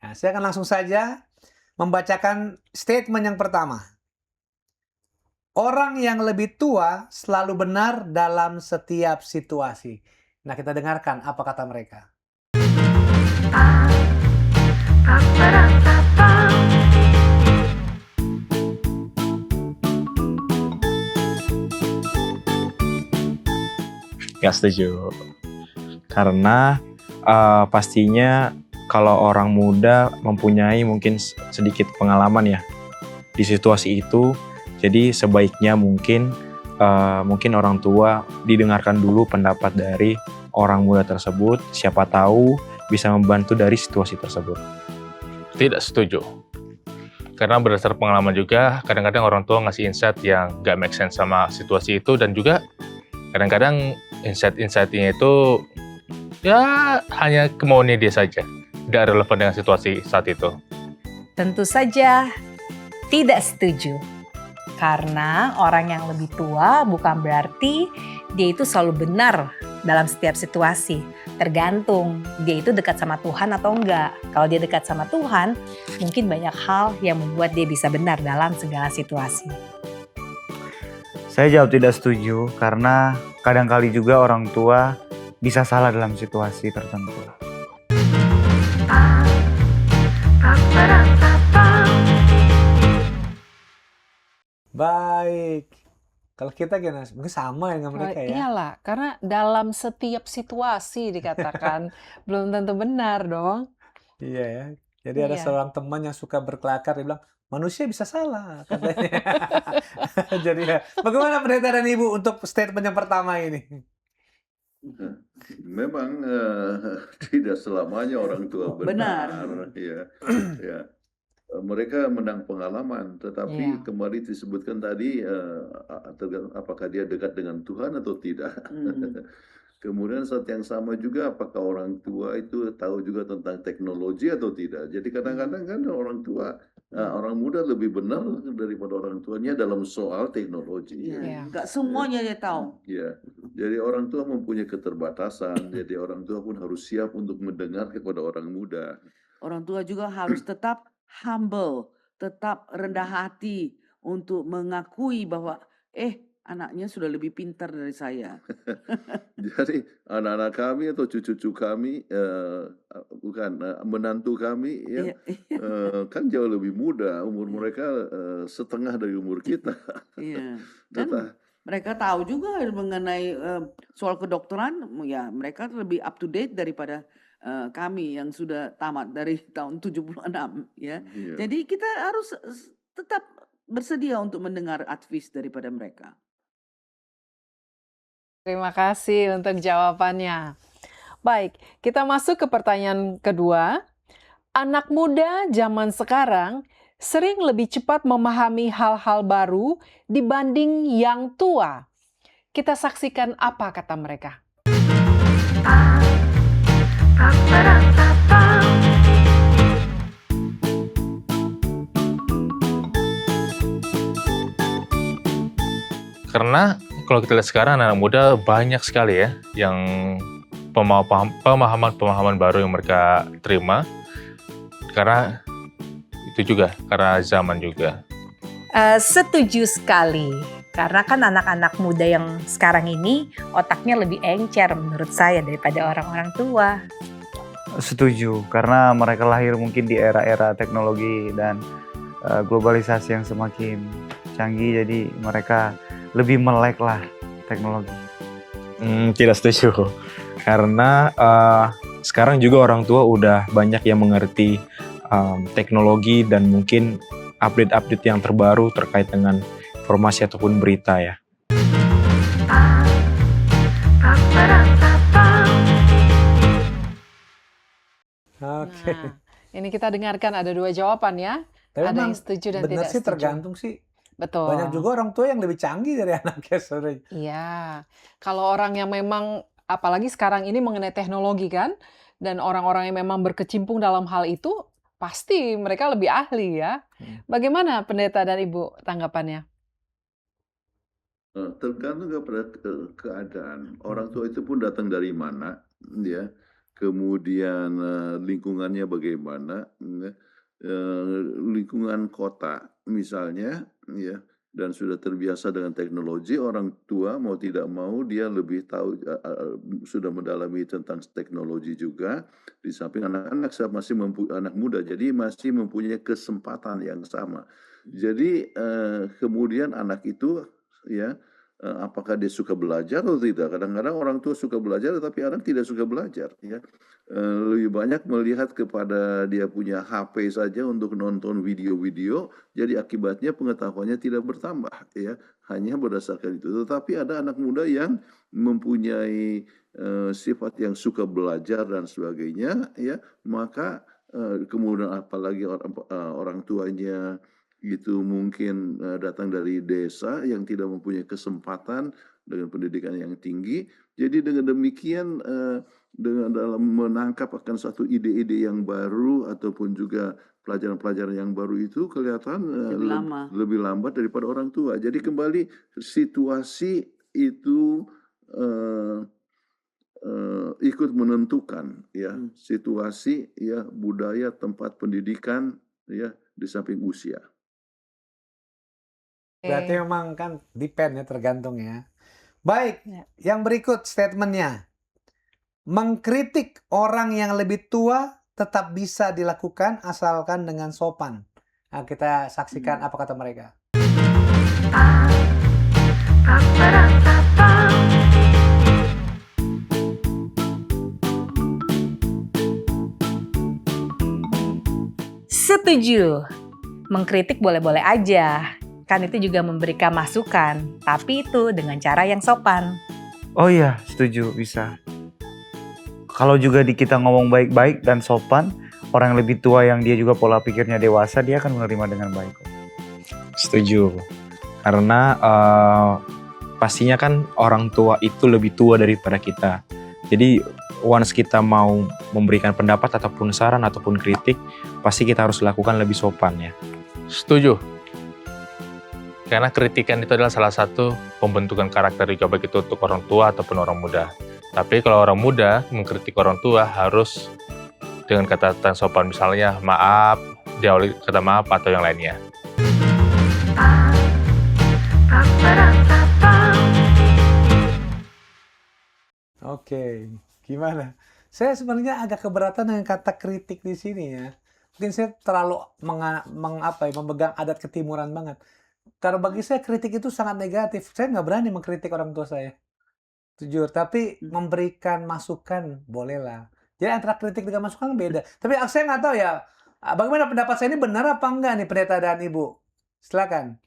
Nah, saya akan langsung saja membacakan statement yang pertama. Orang yang lebih tua selalu benar dalam setiap situasi. Nah, kita dengarkan apa kata mereka. Gak setuju. Karena pastinya kalau orang muda mempunyai mungkin sedikit pengalaman ya di situasi itu, jadi sebaiknya mungkin orang tua didengarkan dulu pendapat dari orang muda tersebut, siapa tahu bisa membantu dari situasi tersebut. Tidak setuju. Karena berdasar pengalaman juga, kadang-kadang orang tua ngasih insight yang gak make sense sama situasi itu, dan juga kadang-kadang insight-insightnya itu ya hanya kemauannya dia saja, tidak relevan dengan situasi saat itu. Tentu saja tidak setuju. Karena orang yang lebih tua bukan berarti dia itu selalu benar dalam setiap situasi. Tergantung dia itu dekat sama Tuhan atau enggak. Kalau dia dekat sama Tuhan, mungkin banyak hal yang membuat dia bisa benar dalam segala situasi. Saya jawab tidak setuju karena kadang-kali juga orang tua bisa salah dalam situasi tertentu. Baik. Kalau kita gimana? Mungkin sama ya dengan mereka ya. Iyalah, karena dalam setiap situasi dikatakan belum tentu benar dong. Iya ya. Jadi ada Iya. seorang teman yang suka berkelakar, dia bilang, manusia bisa salah, katanya. Jadi ya, bagaimana pendeta dan ibu untuk statement yang pertama ini? Memang tidak selamanya orang tua Benar. benar. Ya, ya. Mereka menang pengalaman, tetapi Iya. kembali disebutkan tadi apakah dia dekat dengan Tuhan atau tidak. Kemudian saat yang sama juga apakah orang tua itu tahu juga tentang teknologi atau tidak. Jadi kadang-kadang kan orang tua, orang muda lebih benar daripada orang tuanya dalam soal teknologi. Iya. Nggak semuanya dia tahu. Ya, jadi orang tua mempunyai keterbatasan, jadi orang tua pun harus siap untuk mendengar kepada orang muda. Orang tua juga harus tetap humble, tetap rendah hati untuk mengakui bahwa anaknya sudah lebih pintar dari saya. Jadi anak-anak kami atau cucu-cucu kami, menantu kami ya, Iya, kan jauh lebih muda, umur mereka setengah dari umur kita. iya. Dan Teta- mereka tahu juga mengenai soal kedokteran, ya mereka lebih up to date daripada kami yang sudah tamat dari tahun 76 ya. iya. Jadi kita harus tetap bersedia untuk mendengar advice daripada mereka. Terima kasih untuk jawabannya. Baik, kita masuk ke pertanyaan kedua. Anak muda zaman sekarang sering lebih cepat memahami hal-hal baru dibanding yang tua. Kita saksikan apa kata mereka. Karena kalau kita lihat sekarang anak muda banyak sekali ya yang pemahaman baru yang mereka terima, karena itu juga karena zaman juga. Setuju sekali. Karena kan anak-anak muda yang sekarang ini otaknya lebih encer menurut saya daripada orang-orang tua. Setuju, karena mereka lahir mungkin di era-era teknologi dan globalisasi yang semakin canggih, jadi mereka lebih melek lah teknologi. Tidak setuju. Karena sekarang juga orang tua udah banyak yang mengerti teknologi dan mungkin update-update yang terbaru terkait dengan informasi ataupun berita ya. Oke. Nah, ini kita dengarkan ada dua jawaban ya. Tapi Ada memang yang setuju dan benar tidak sih, setuju. tergantung sih. Banyak Betul. juga orang tua yang lebih canggih dari anaknya sering. Iya. Kalau orang yang memang apalagi sekarang ini mengenai teknologi kan, dan orang-orang yang memang berkecimpung dalam hal itu, pasti mereka lebih ahli ya. Bagaimana Pendeta dan Ibu tanggapannya? Tergantung kepada keadaan. Orang tua itu pun datang dari mana, ya. Kemudian lingkungannya bagaimana, ya. Lingkungan kota misalnya, ya, dan sudah terbiasa dengan teknologi, orang tua mau tidak mau dia lebih tahu, sudah mendalami tentang teknologi juga. Di samping anak-anak masih anak muda, jadi masih mempunyai kesempatan yang sama. Jadi kemudian anak itu, ya, apakah dia suka belajar atau tidak? Kadang-kadang orang tua suka belajar, tetapi anak tidak suka belajar, ya. Lebih banyak melihat kepada dia punya HP saja untuk nonton video-video, jadi akibatnya pengetahuannya tidak bertambah, ya, hanya berdasarkan itu. Tetapi ada anak muda yang mempunyai sifat yang suka belajar dan sebagainya, ya, maka kemudian apalagi orang tuanya itu mungkin datang dari desa yang tidak mempunyai kesempatan dengan pendidikan yang tinggi. Jadi dengan demikian dengan dalam menangkap akan satu ide-ide yang baru ataupun juga pelajaran-pelajaran yang baru itu kelihatan lebih lambat daripada orang tua. Jadi kembali situasi itu ikut menentukan, ya, situasi, ya, budaya, tempat pendidikan, ya, di samping usia. Berarti memang kan depend ya, tergantung ya. Baik, yang berikut statementnya. Mengkritik orang yang lebih tua tetap bisa dilakukan asalkan dengan sopan. Nah, kita saksikan apa kata mereka. Setuju. Mengkritik boleh-boleh aja. Kan itu juga memberikan masukan, tapi itu dengan cara yang sopan. Oh iya, setuju, bisa. Kalau juga kita ngomong baik-baik dan sopan, orang yang lebih tua yang dia juga pola pikirnya dewasa, dia akan menerima dengan baik. Setuju. Karena pastinya kan orang tua itu lebih tua daripada kita. Jadi once kita mau memberikan pendapat ataupun saran ataupun kritik, pasti kita harus lakukan lebih sopan ya. Setuju. Karena kritikan itu adalah salah satu pembentukan karakter juga baik itu untuk orang tua ataupun orang muda. Tapi kalau orang muda mengkritik orang tua harus dengan kata-kata sopan, misalnya maaf, diawali kata maaf atau yang lainnya. Oke, gimana? Saya sebenarnya agak keberatan dengan kata kritik di sini ya. Mungkin saya terlalu memegang adat ketimuran banget. Karena bagi saya kritik itu sangat negatif. Saya nggak berani mengkritik orang tua saya. Jujur, tapi memberikan masukan bolehlah. Jadi antara kritik dengan masukan beda. Tapi saya nggak tahu ya, bagaimana pendapat saya ini benar apa enggak nih Pendeta dan Ibu? Silakan.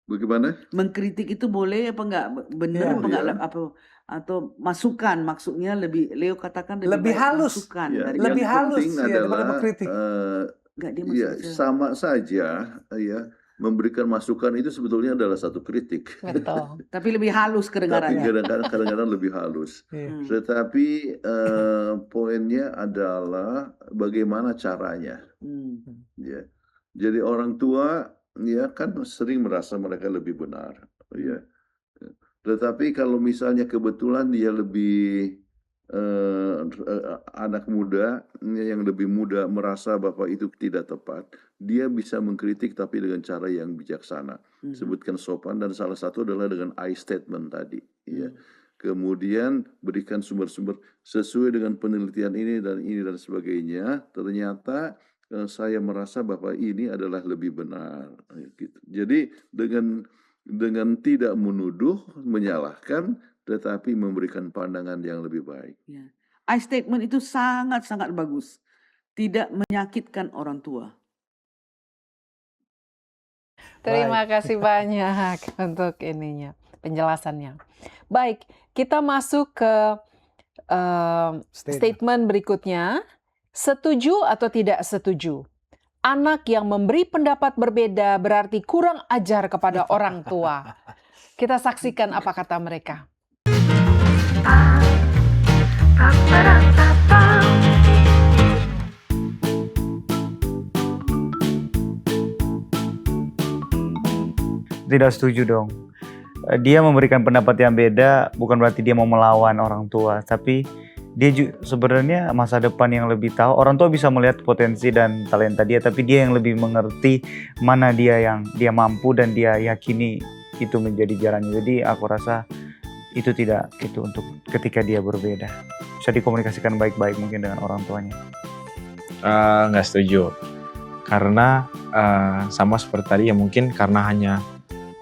Bagaimana? Mengkritik itu boleh apa enggak? Benar apa enggak? Atau masukan, maksudnya Leo katakan lebih halus. Masukan Ya, dari lebih halus penting ya daripada adalah mengkritik. enggak dia ya, maksudnya. sama saja, ya. Memberikan masukan itu sebetulnya adalah satu kritik. Betul. Tapi lebih halus Tapi kedengarannya. kadang-kadang lebih halus. Tetapi poinnya adalah bagaimana caranya. Ya. Jadi orang tua ya kan sering merasa mereka lebih benar. Ya. Tetapi kalau misalnya kebetulan dia lebih anak muda yang lebih muda merasa bahwa itu tidak tepat, dia bisa mengkritik tapi dengan cara yang bijaksana. Sebutkan sopan dan salah satu adalah dengan I statement tadi. Ya. Kemudian berikan sumber-sumber sesuai dengan penelitian ini dan sebagainya. Ternyata saya merasa bahwa ini adalah lebih benar. Gitu. Jadi dengan tidak menuduh, menyalahkan, tetapi memberikan pandangan yang lebih baik. Ya. I statement itu sangat-sangat bagus. Tidak menyakitkan orang tua. Terima kasih banyak untuk penjelasannya. Baik, kita masuk ke statement berikutnya. Setuju atau tidak setuju? Anak yang memberi pendapat berbeda berarti kurang ajar kepada orang tua. Kita saksikan apa kata mereka. Tidak setuju dong. Dia memberikan pendapat yang beda bukan berarti dia mau melawan orang tua, tapi dia sebenarnya masa depan yang lebih tahu. Orang tua bisa melihat potensi dan talenta dia, tapi dia yang lebih mengerti mana dia yang dia mampu dan dia yakini itu menjadi jalannya. Jadi aku rasa itu tidak itu untuk ketika dia berbeda. Bisa dikomunikasikan baik-baik mungkin dengan orang tuanya. Nggak setuju. Karena sama seperti tadi ya, mungkin karena hanya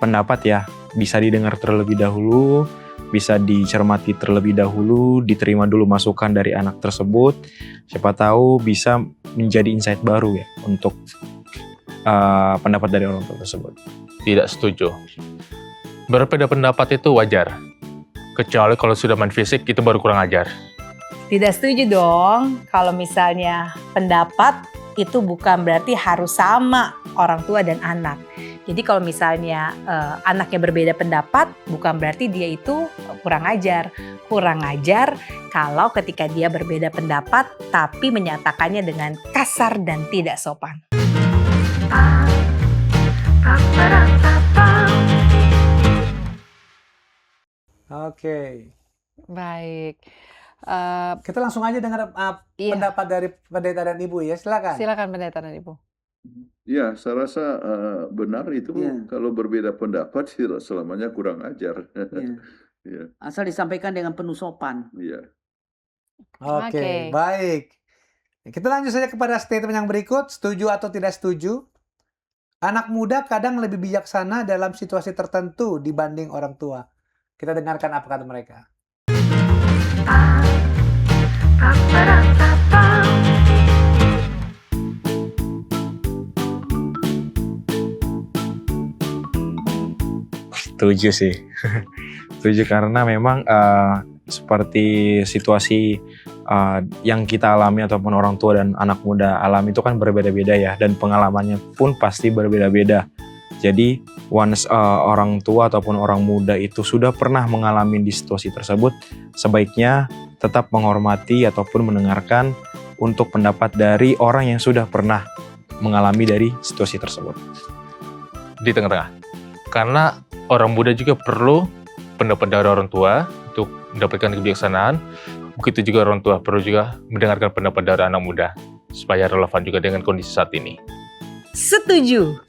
pendapat ya, bisa didengar terlebih dahulu, bisa dicermati terlebih dahulu, diterima dulu masukan dari anak tersebut. Siapa tahu bisa menjadi insight baru ya untuk pendapat dari orang tua tersebut. Tidak setuju. Berbeda pendapat itu wajar. Kecuali kalau sudah main fisik, itu baru kurang ajar. Tidak setuju dong kalau misalnya pendapat itu bukan berarti harus sama orang tua dan anak. Jadi kalau misalnya anaknya berbeda pendapat bukan berarti dia itu kurang ajar. Kurang ajar kalau ketika dia berbeda pendapat tapi menyatakannya dengan kasar dan tidak sopan. Oke. Baik. Kita langsung aja dengar Iya. pendapat dari pendeta dan ibu ya, silakan. Silakan pendeta dan ibu. Ya, saya rasa benar itu Iya. kalau berbeda pendapat tidak selamanya kurang ajar. Iya. Iya, Asal disampaikan dengan penuh sopan. iya. Oke, Oke. baik. Kita lanjut saja kepada statement yang berikut, setuju atau tidak setuju. Anak muda kadang lebih bijaksana dalam situasi tertentu dibanding orang tua. Kita dengarkan apa kata mereka. Setuju sih. Setuju karena memang seperti situasi yang kita alami ataupun orang tua dan anak muda alami itu kan berbeda-beda ya, dan pengalamannya pun pasti berbeda-beda. Jadi once orang tua ataupun orang muda itu sudah pernah mengalami di situasi tersebut, sebaiknya tetap menghormati ataupun mendengarkan untuk pendapat dari orang yang sudah pernah mengalami dari situasi tersebut. Di tengah-tengah. Karena orang muda juga perlu pendapat dari orang tua untuk mendapatkan kebijaksanaan. Begitu juga orang tua perlu juga mendengarkan pendapat dari anak muda supaya relevan juga dengan kondisi saat ini. Setuju.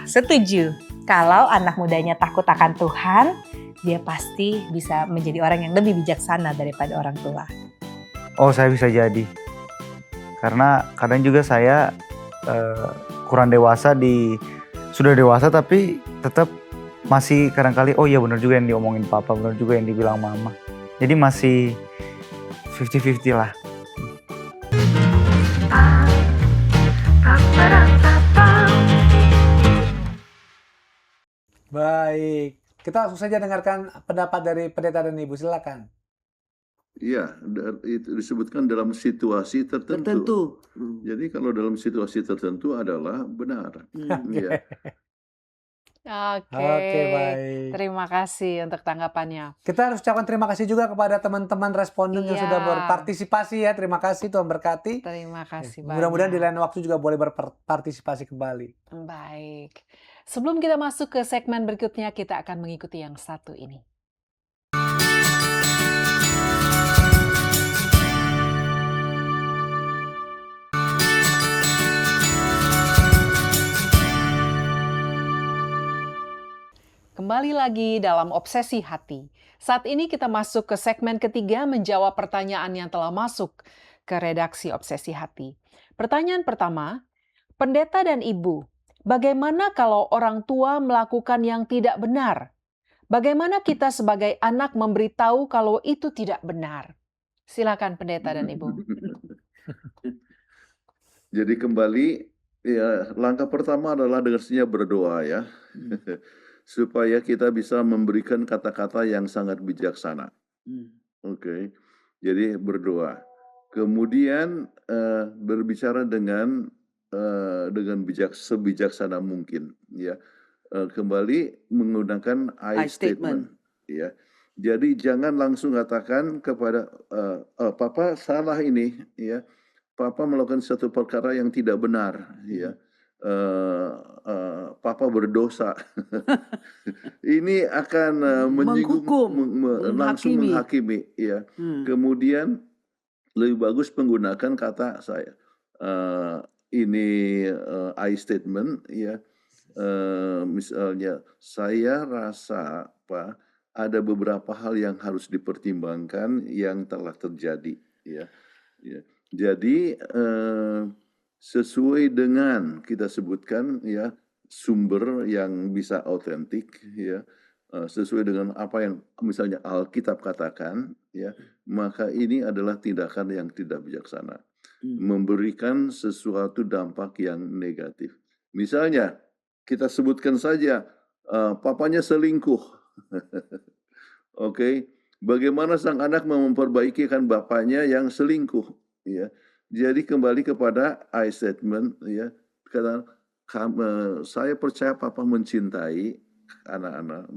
Setuju. Kalau anak mudanya takut akan Tuhan, dia pasti bisa menjadi orang yang lebih bijaksana daripada orang tua. Oh, saya bisa jadi. Karena kadang juga saya kurang dewasa sudah dewasa tapi tetap masih kadang-kali oh iya benar juga yang diomongin papa, benar juga yang dibilang mama. Jadi masih 50-50 lah. Baik. Kita langsung saja dengarkan pendapat dari pendeta dan ibu, silakan. Iya, itu disebutkan dalam situasi tertentu. Tertentu. Jadi kalau dalam situasi tertentu adalah benar. Iya. Oke, baik. Terima kasih untuk tanggapannya. Kita harus ucapkan terima kasih juga kepada teman-teman responden yang Iya. sudah berpartisipasi ya. Terima kasih, Tuhan berkati. Terima kasih banyak. Mudah-mudahan di lain waktu juga boleh berpartisipasi kembali. Baik. Sebelum kita masuk ke segmen berikutnya, kita akan mengikuti yang satu ini. Kembali lagi dalam Obsesi Hati. Saat ini kita masuk ke segmen ketiga menjawab pertanyaan yang telah masuk ke redaksi Obsesi Hati. Pertanyaan pertama, pendeta dan ibu, bagaimana kalau orang tua melakukan yang tidak benar? Bagaimana kita sebagai anak memberitahu kalau itu tidak benar? Silakan pendeta dan ibu. Jadi kembali, ya langkah pertama adalah dengarnya berdoa ya. Supaya kita bisa memberikan kata-kata yang sangat bijaksana. Oke. Jadi berdoa. Kemudian berbicara dengan dengan sebijaksana mungkin, ya. Kembali menggunakan I I statement. statement, ya. Jadi jangan langsung katakan kepada, "Papa salah ini," ya. "Papa melakukan satu perkara yang tidak benar," ya. "Papa berdosa." Ini akan, menyinggung, Menghukum, langsung menghakimi. menghakimi, ya. Hmm. Kemudian lebih bagus menggunakan kata saya, ini, I statement, ya. Misalnya, "Saya rasa, Pak, ada beberapa hal yang harus dipertimbangkan yang telah terjadi," ya. Ya. Jadi, sesuai dengan kita sebutkan, ya, sumber yang bisa autentik, ya, sesuai dengan apa yang misalnya Alkitab katakan, ya, maka ini adalah tindakan yang tidak bijaksana, memberikan sesuatu dampak yang negatif. Misalnya, kita sebutkan saja, papanya selingkuh. Oke, bagaimana sang anak mau memperbaiki kan bapaknya yang selingkuh, ya. Jadi kembali kepada I statement, ya, kata, "Saya percaya papa mencintai anak-anak,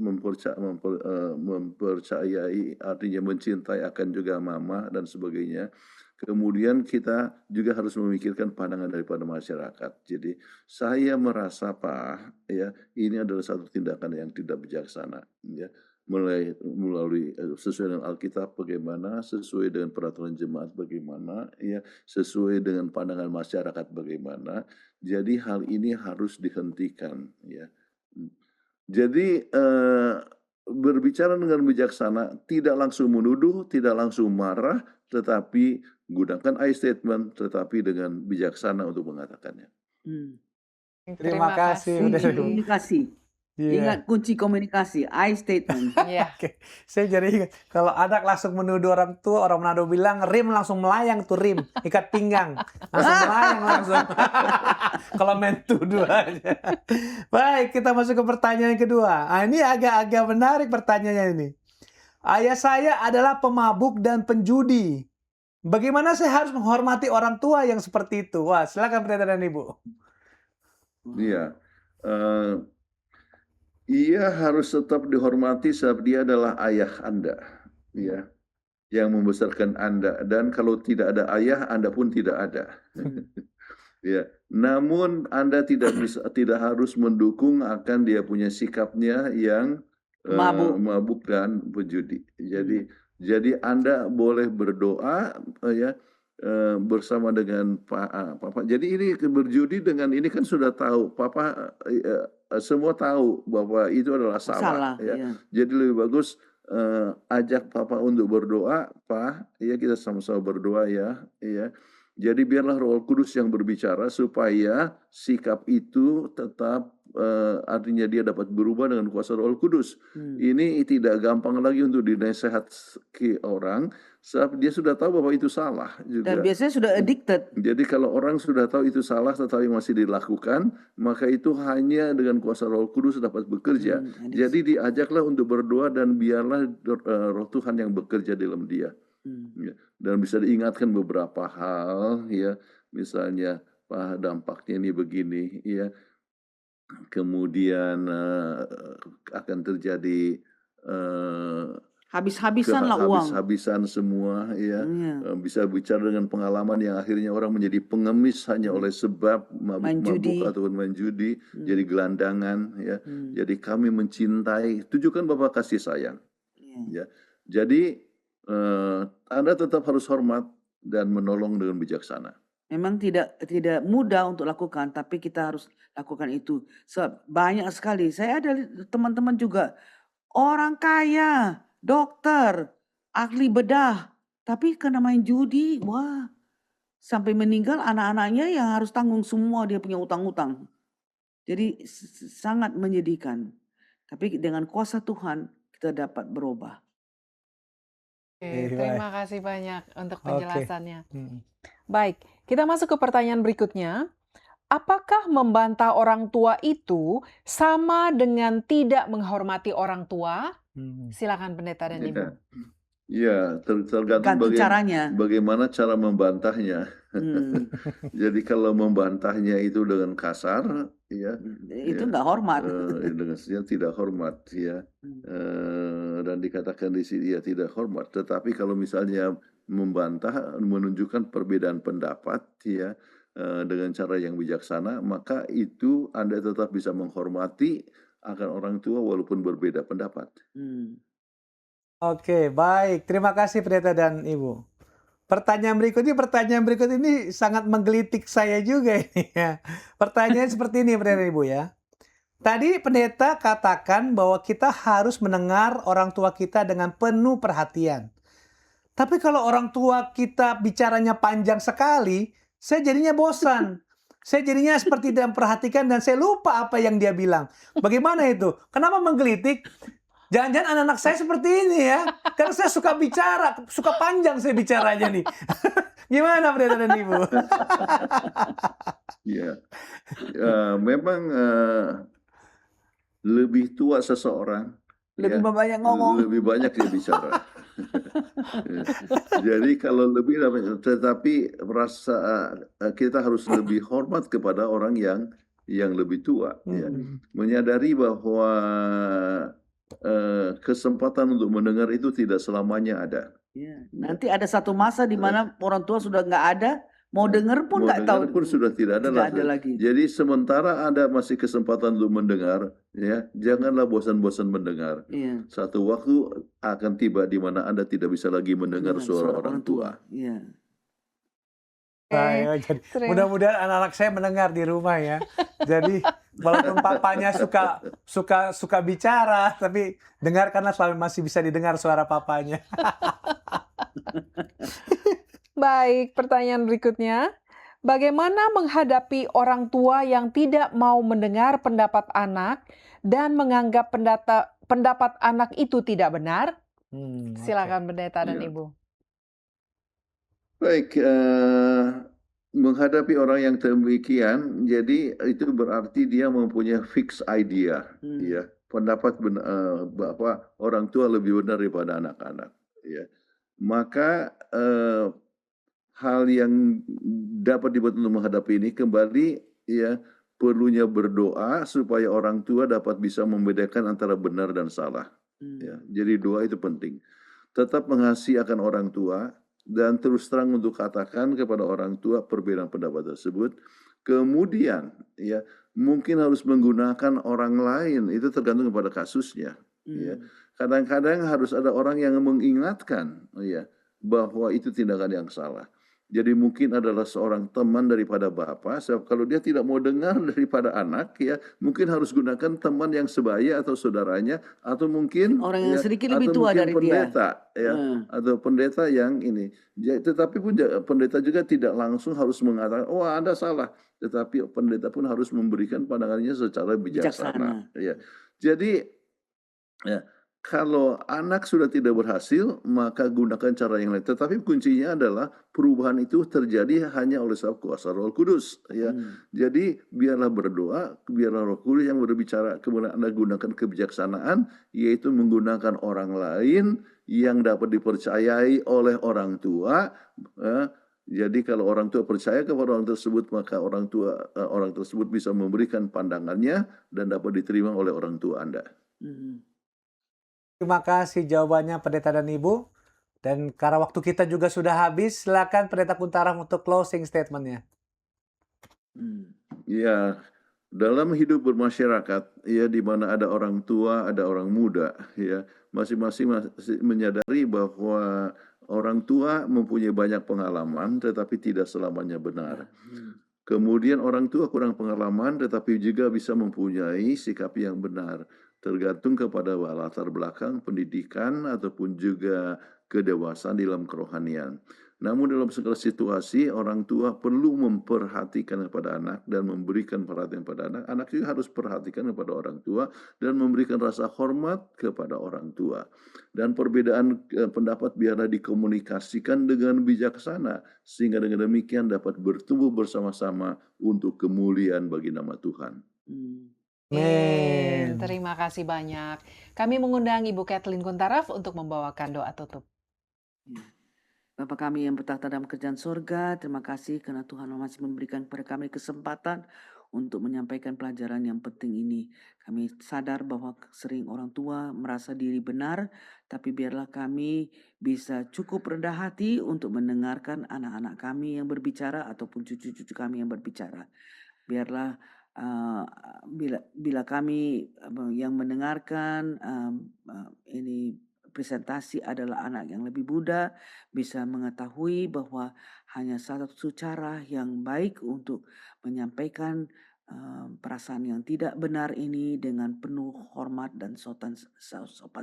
mempercayai artinya mencintai akan juga mama dan sebagainya." Kemudian kita juga harus memikirkan pandangan daripada masyarakat. Jadi saya merasa, Pak, ya, ini adalah satu tindakan yang tidak bijaksana, ya. Melalui sesuai dengan Alkitab bagaimana, sesuai dengan peraturan jemaat bagaimana, ya, sesuai dengan pandangan masyarakat bagaimana. Jadi hal ini harus dihentikan, ya. Jadi, berbicara dengan bijaksana, tidak langsung menuduh, tidak langsung marah, tetapi gunakan I statement, tetapi dengan bijaksana untuk mengatakannya. Terima kasih. kasih. Udah Kunci komunikasi. Iya. Ingat kunci komunikasi, I statement. Iya. Oke, saya jadi ingat kalau anak langsung menuduh orang tua, orang Manado bilang rim langsung melayang tuh rim, ikat pinggang, langsung melayang langsung. Kalau main tuduh aja. Baik, kita masuk ke pertanyaan yang kedua. Ini agak-agak menarik pertanyaannya ini. Ayah saya adalah pemabuk dan penjudi. Bagaimana saya harus menghormati orang tua yang seperti itu? Wah, silakan pertanyaan Ibu. Iya, ia harus tetap dihormati sebab dia adalah ayah Anda, ya, yang membesarkan Anda. Dan kalau tidak ada ayah, Anda pun tidak ada. Ya, namun Anda tidak harus mendukung akan dia punya sikapnya yang mabuk dan berjudi. Jadi Anda boleh berdoa, ya, bersama dengan Papa. Jadi ini berjudi dengan ini kan sudah tahu, Papa, semua tahu bahwa itu adalah salah, ya. Iya. Jadi lebih bagus ajak Papa untuk berdoa, Pak, ya, kita sama-sama berdoa, ya, ya. Jadi biarlah Roh Kudus yang berbicara supaya sikap itu tetap, artinya dia dapat berubah dengan kuasa Roh Kudus. Ini tidak gampang lagi untuk dinasehati orang, sebab dia sudah tahu bahwa itu salah juga. Dan biasanya sudah addicted. Jadi kalau orang sudah tahu itu salah tetapi masih dilakukan, maka itu hanya dengan kuasa Roh Kudus dapat bekerja. Jadi diajaklah untuk berdoa dan biarlah Roh Tuhan yang bekerja dalam dia. Ya. Dan bisa diingatkan beberapa hal, ya, misalnya, Pak, dampaknya ini begini, ya. Kemudian akan terjadi habis-habisan lah uang. Habis-habisan semua, ya. Bisa bicara dengan pengalaman yang akhirnya orang menjadi pengemis hanya oleh sebab mabuk ataupun main judi, jadi gelandangan, ya. Jadi kami mencintai, tunjukkan Bapak kasih sayang, ya. Jadi Anda tetap harus hormat dan menolong dengan bijaksana. Memang tidak mudah untuk lakukan, tapi kita harus lakukan itu. Sebab banyak sekali, saya ada teman-teman juga, orang kaya, dokter, ahli bedah, tapi kena main judi, wah, sampai meninggal anak-anaknya yang harus tanggung semua dia punya utang-utang. Jadi sangat menyedihkan. Tapi dengan kuasa Tuhan kita dapat berubah. Oke, terima kasih banyak untuk penjelasannya. Baik, kita masuk ke pertanyaan berikutnya. Apakah membantah orang tua itu sama dengan tidak menghormati orang tua? Silakan Pendeta dan Ibu. Iya, tergantung Gantung caranya. bagaimana cara membantahnya. Hmm, Jadi kalau membantahnya itu dengan kasar, ya, itu ya, nggak hormat. dengan tidak hormat, ya, Hmm. dan dikatakan di sini ya tidak hormat. Tetapi kalau misalnya membantah, menunjukkan perbedaan pendapat, ya, dengan cara yang bijaksana, maka itu Anda tetap bisa menghormati akan orang tua walaupun berbeda pendapat. Hmm. Oke, baik. Terima kasih Pendeta dan Ibu. Pertanyaan berikut ini sangat menggelitik saya juga ini ya. Pertanyaan seperti ini Pendeta dan Ibu ya. Tadi pendeta katakan bahwa kita harus mendengar orang tua kita dengan penuh perhatian. Tapi kalau orang tua kita bicaranya panjang sekali, saya jadinya bosan. Saya jadinya seperti tidak memperhatikan dan saya lupa apa yang dia bilang. Bagaimana itu? Kenapa menggelitik? Jangan-jangan anak-anak saya seperti ini ya. Karena saya suka bicara, suka panjang saya bicaranya nih. Gimana Pendeta dan Ibu? Ya, memang lebih tua seseorang, Lebih ya, banyak ngomong. lebih banyak dia bicara. Ya. Jadi kalau lebih, tetapi kita harus lebih hormat kepada orang yang lebih tua, ya. Menyadari bahwa kesempatan untuk mendengar itu tidak selamanya ada. Ya, nanti ada satu masa di mana orang tua sudah nggak ada, mau denger pun Mau nggak tahu. dengar pun sudah tidak ada lagi. Jadi sementara ada masih kesempatan untuk mendengar, ya, janganlah bosan-bosan mendengar. Iya. Satu waktu akan tiba di mana Anda tidak bisa lagi mendengar suara orang tua. Iya. Saya jadi terima- mudah-mudahan anak-anak saya mendengar di rumah ya. Jadi walaupun papanya suka bicara, tapi dengarkanlah selalu masih bisa didengar suara papanya. Baik, pertanyaan berikutnya. Bagaimana menghadapi orang tua yang tidak mau mendengar pendapat anak dan menganggap pendapat anak itu tidak benar? Oke. Silakan Pendeta dan Iya. Ibu. Baik, menghadapi orang yang demikian, jadi itu berarti dia mempunyai fix idea, ya, pendapat bahwa orang tua lebih benar daripada anak-anak, ya. Maka hal yang dapat dibuat untuk menghadapi ini kembali, ya, perlunya berdoa supaya orang tua dapat bisa membedakan antara benar dan salah. Ya, jadi doa itu penting. Tetap mengasihi akan orang tua dan terus terang untuk katakan kepada orang tua perbedaan pendapat tersebut. Kemudian, ya, mungkin harus menggunakan orang lain, itu tergantung kepada kasusnya. Ya. Kadang-kadang harus ada orang yang mengingatkan, ya, bahwa itu tindakan yang salah. Jadi mungkin adalah seorang teman daripada bapak, sebab kalau dia tidak mau dengar daripada anak, ya, mungkin harus gunakan teman yang sebaya atau saudaranya, atau mungkin Orang yang ya, sedikit atau lebih tua mungkin dari dia. pendeta, ya, atau pendeta yang ini. Ya, tetapi pun pendeta juga tidak langsung harus mengatakan, oh Anda salah. Tetapi pendeta pun harus memberikan pandangannya secara bijaksana. Ya. Jadi, ya, kalau anak sudah tidak berhasil, maka gunakan cara yang lain. Tetapi kuncinya adalah perubahan itu terjadi hanya oleh sebab kuasa Roh Kudus. Ya, jadi biarlah berdoa, biarlah Roh Kudus yang berbicara. Kemudian Anda gunakan kebijaksanaan, yaitu menggunakan orang lain yang dapat dipercayai oleh orang tua. Jadi kalau orang tua percaya kepada orang tersebut, maka orang tersebut bisa memberikan pandangannya dan dapat diterima oleh orang tua Anda. Terima kasih jawabannya Pendeta dan Ibu. Dan karena waktu kita juga sudah habis, silakan Pendeta Kuntaraf untuk closing statement-nya. Ya, dalam hidup bermasyarakat, ya, di mana ada orang tua, ada orang muda, ya, masing-masing menyadari bahwa orang tua mempunyai banyak pengalaman, tetapi tidak selamanya benar. Kemudian orang tua kurang pengalaman, tetapi juga bisa mempunyai sikap yang benar. Tergantung kepada latar belakang pendidikan ataupun juga kedewasaan dalam kerohanian. Namun dalam segala situasi orang tua perlu memperhatikan kepada anak dan memberikan perhatian pada anak. Anak juga harus perhatikan kepada orang tua dan memberikan rasa hormat kepada orang tua. Dan perbedaan pendapat biarlah dikomunikasikan dengan bijaksana sehingga dengan demikian dapat bertumbuh bersama-sama untuk kemuliaan bagi nama Tuhan. Terima kasih banyak. Kami mengundang Ibu Kathleen Kuntaraf untuk membawakan doa tutup. Ya. Bapa kami yang bertahta dalam kerajaan surga, terima kasih karena Tuhan masih memberikan kepada kami kesempatan untuk menyampaikan pelajaran yang penting ini. Kami sadar bahwa sering orang tua merasa diri benar, tapi biarlah kami bisa cukup rendah hati untuk mendengarkan anak-anak kami yang berbicara ataupun cucu-cucu kami yang berbicara. Biarlah bila kami yang mendengarkan ini presentasi adalah anak yang lebih muda, bisa mengetahui bahwa hanya satu cara yang baik untuk menyampaikan perasaan yang tidak benar ini dengan penuh hormat dan sopan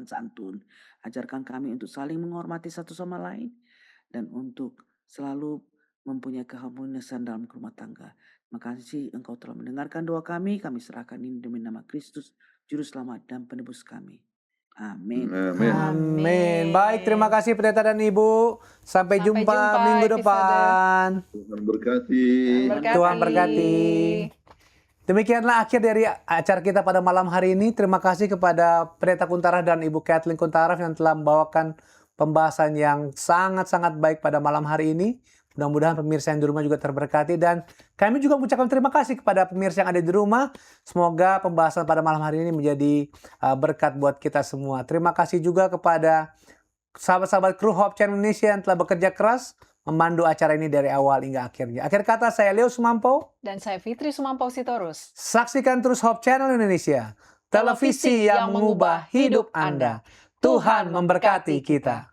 santun. Ajarkan kami untuk saling menghormati satu sama lain dan untuk selalu mempunyai keharmonisan dalam rumah tangga. Terima kasih Engkau telah mendengarkan doa kami serahkan ini demi nama Kristus, Juru Selamat dan Penebus kami. Amin. Amin. Amin. Baik, terima kasih pendeta dan ibu. Sampai jumpa minggu episode depan. Tuhan berkati. Tuhan berkati. Demikianlah akhir dari acara kita pada malam hari ini. Terima kasih kepada Pendeta Kuntaraf dan Ibu Kathleen Kuntaraf yang telah membawakan pembahasan yang sangat-sangat baik pada malam hari ini. Mudah-mudahan pemirsa yang di rumah juga terberkati, dan kami juga mengucapkan terima kasih kepada pemirsa yang ada di rumah. Semoga pembahasan pada malam hari ini menjadi berkat buat kita semua. Terima kasih juga kepada sahabat-sahabat kru Hope Channel Indonesia yang telah bekerja keras memandu acara ini dari awal hingga akhirnya. Akhir kata, saya Leo Sumampo. Dan saya Fitri Sumampo Sitorus. Saksikan terus Hope Channel Indonesia, televisi yang mengubah hidup Anda. Tuhan memberkati kita.